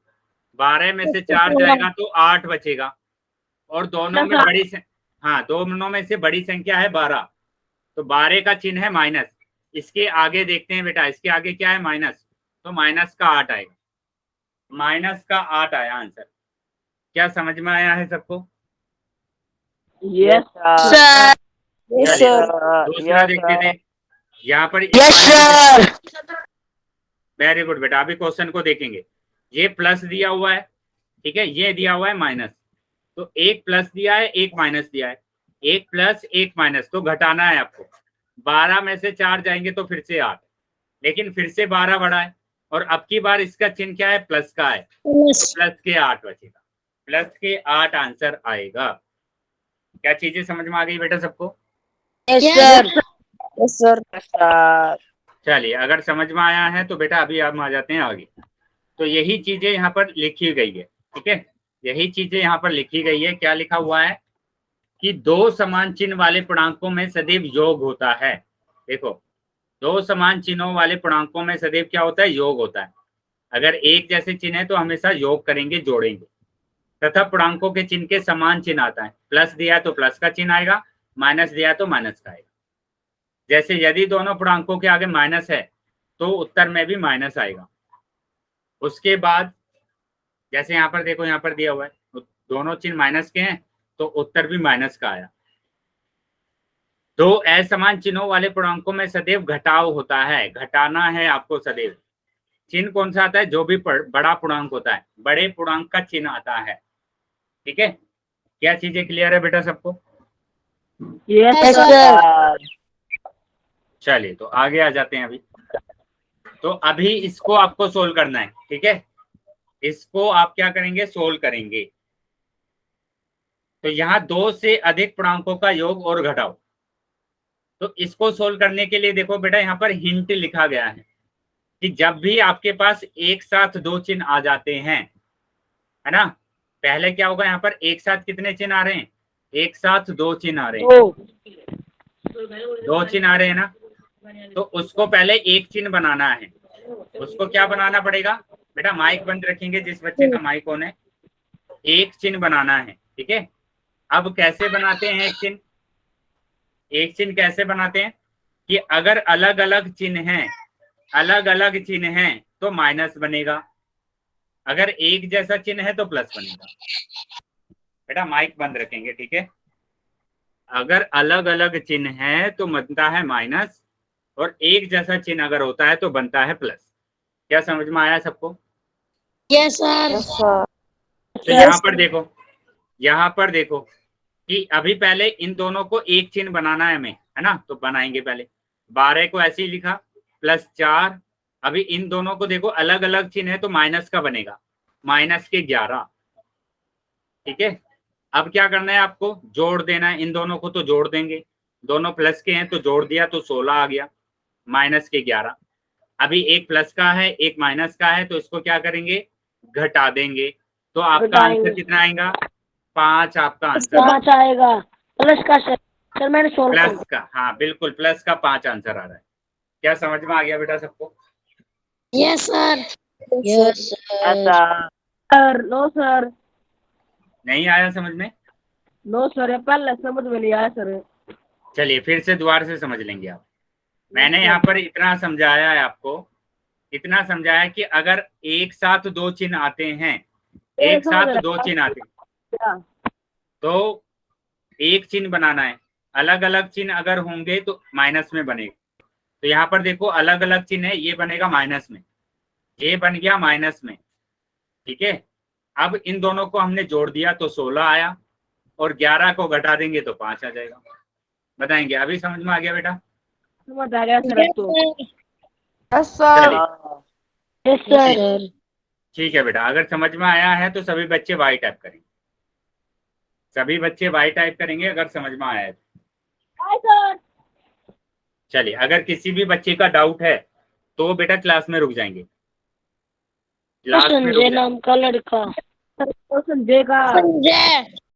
12 में से 4 जाएगा तो 8 बचेगा, और दोनों में बड़ी हाँ दोनों में से बड़ी संख्या है 12, तो 12 का चिन्ह है माइनस। इसके आगे देखते हैं बेटा, इसके आगे क्या है? माइनस, तो माइनस का 8 आएगा, माइनस का 8 आया आंसर। क्या समझ में आया है सबको? Yes sir. चलिए दूसरा देखते थे। यहाँ पर यस सर। वेरी गुड बेटा, अभी क्वेश्चन को देखेंगे। ये प्लस दिया हुआ है, ठीक है, ये दिया हुआ है माइनस, तो एक प्लस दिया है एक माइनस दिया है, एक प्लस एक माइनस, तो घटाना है आपको। 12 में से 4 जाएंगे तो फिर से 8, लेकिन फिर से 12 बढ़ा है, और अब की बार इसका चिन्ह क्या है? प्लस का है, प्लस के 8 बचेगा, प्लस के 8 आंसर आएगा। क्या चीजें समझ में आ गई बेटा सबको? Yes sir. Yes sir. चलिए अगर समझ में आया है तो बेटा अभी हम आ जाते हैं आगे। तो यही चीजें यहाँ पर लिखी गई है, ठीक है, यही चीजें यहाँ पर लिखी गई है। क्या लिखा हुआ है कि दो समान चिन्ह वाले पूर्णांकों में सदैव योग होता है। देखो, दो समान चिन्हों वाले पूर्णांकों में सदैव क्या होता है? योग होता है। अगर एक जैसे चिन्ह है तो हमेशा योग करेंगे, जोड़ेंगे। तथा पूर्णांकों के चिन्ह के समान चिन्ह आता है, प्लस दिया तो प्लस का चिन्ह आएगा, माइनस दिया तो माइनस का आएगा। जैसे यदि दोनों पूर्णांकों के आगे माइनस है तो उत्तर में भी माइनस आएगा। उसके बाद जैसे यहाँ पर देखो, यहाँ पर दिया हुआ है दोनों चिन्ह माइनस के हैं तो उत्तर भी माइनस का आया। दो असमान चिन्हों वाले पूर्णांकों में सदैव घटाव होता है, घटाना है आपको सदैव। चिन्ह कौन सा आता है? जो भी बड़ा पूर्णांक होता है, बड़े पूर्णांक का चिन्ह आता है, ठीक है। क्या चीजें क्लियर है बेटा सबको? Yes sir. चलिए तो आगे आ जाते हैं। तो अभी इसको आपको सोल्व करना है, ठीक है, इसको आप क्या करेंगे? सोल्व करेंगे। तो यहाँ 2 से अधिक पूर्णांकों का योग और घटाव, तो इसको सोल्व करने के लिए देखो बेटा यहाँ पर हिंट लिखा गया है कि जब भी आपके पास एक साथ दो चिन्ह आ जाते हैं, है ना, पहले क्या होगा? यहाँ पर एक साथ कितने चिन्ह आ रहे हैं? एक साथ दो चिन्ह आ रहे हैं, दो चिन्ह आ रहे हैं ना, तो उसको पहले एक चिन्ह बनाना है। उसको क्या बनाना पड़ेगा बेटा? माइक बंद रखेंगे, जिस बच्चे का माइक ऑन है, एक चिन्ह बनाना है, ठीक है। अब कैसे बनाते हैं एक चिन्ह? एक चिन्ह कैसे बनाते हैं कि अगर अलग अलग चिन्ह हैं, अलग अलग चिन्ह हैं तो माइनस बनेगा, अगर एक जैसा चिन्ह है तो प्लस बनेगा। बेटा माइक बंद रखेंगे, ठीक है। अगर अलग अलग चिन्ह है तो बनता है माइनस, और एक जैसा चिन्ह अगर होता है तो बनता है प्लस। क्या समझ में आया सबको? Yes sir. तो यहाँ पर देखो, यहाँ पर देखो कि अभी पहले इन दोनों को एक चिन्ह बनाना है हमें, है ना, तो बनाएंगे। पहले 12 को ऐसे ही लिखा, प्लस 4। अभी इन दोनों को देखो अलग अलग चिन्ह है तो माइनस का बनेगा, माइनस के 11, ठीक है। अब क्या करना है आपको? जोड़ देना है इन दोनों को, तो जोड़ देंगे, दोनों प्लस के हैं तो जोड़ दिया तो 16 आ गया, माइनस के 11। अभी एक प्लस का है एक माइनस का है, तो इसको क्या करेंगे? घटा देंगे, तो आपका आंसर कितना आएगा? 5 आपका आंसर 5 आएगा, प्लस का सर मैंने 16 प्लस का, हाँ बिल्कुल प्लस का 5 आंसर आ रहा है। क्या समझ में आ गया बेटा सबको? Yes sir. Yes sir. Sir no sir, नहीं आया समझ में? नो सर, पहले समझ में नहीं आया सर। चलिए फिर से दोबारा से समझ लेंगे आप। मैंने यहाँ पर इतना समझाया है आपको, इतना समझाया कि अगर एक साथ दो चिन्ह आते हैं, एक साथ दो चिन्ह आते हैं तो एक चिन्ह बनाना है, अलग अलग चिन्ह अगर होंगे तो माइनस में बनेगा। तो यहाँ पर देखो अलग अलग चिन्ह है, ये बनेगा माइनस में, ये बन गया माइनस में, ठीक है। अब इन दोनों को हमने जोड़ दिया तो 16 आया, और 11 को घटा देंगे तो 5 आ जाएगा। बताएंगे? अभी समझ में आ गया बेटा? समझ आ गया सर अब तो। Yes sir. ठीक है बेटा, अगर समझ में आया है तो सभी बच्चे वाई टाइप करेंगे, सभी बच्चे वाई टाइप करेंगे अगर समझ में आया है। चलिए, अगर किसी भी बच्चे का डाउट है तो वो बेटा क्लास में रुक जाएंगे, क्लास में रुक संजय जाएंगे। नाम का लड़का। सर, संजय का संजय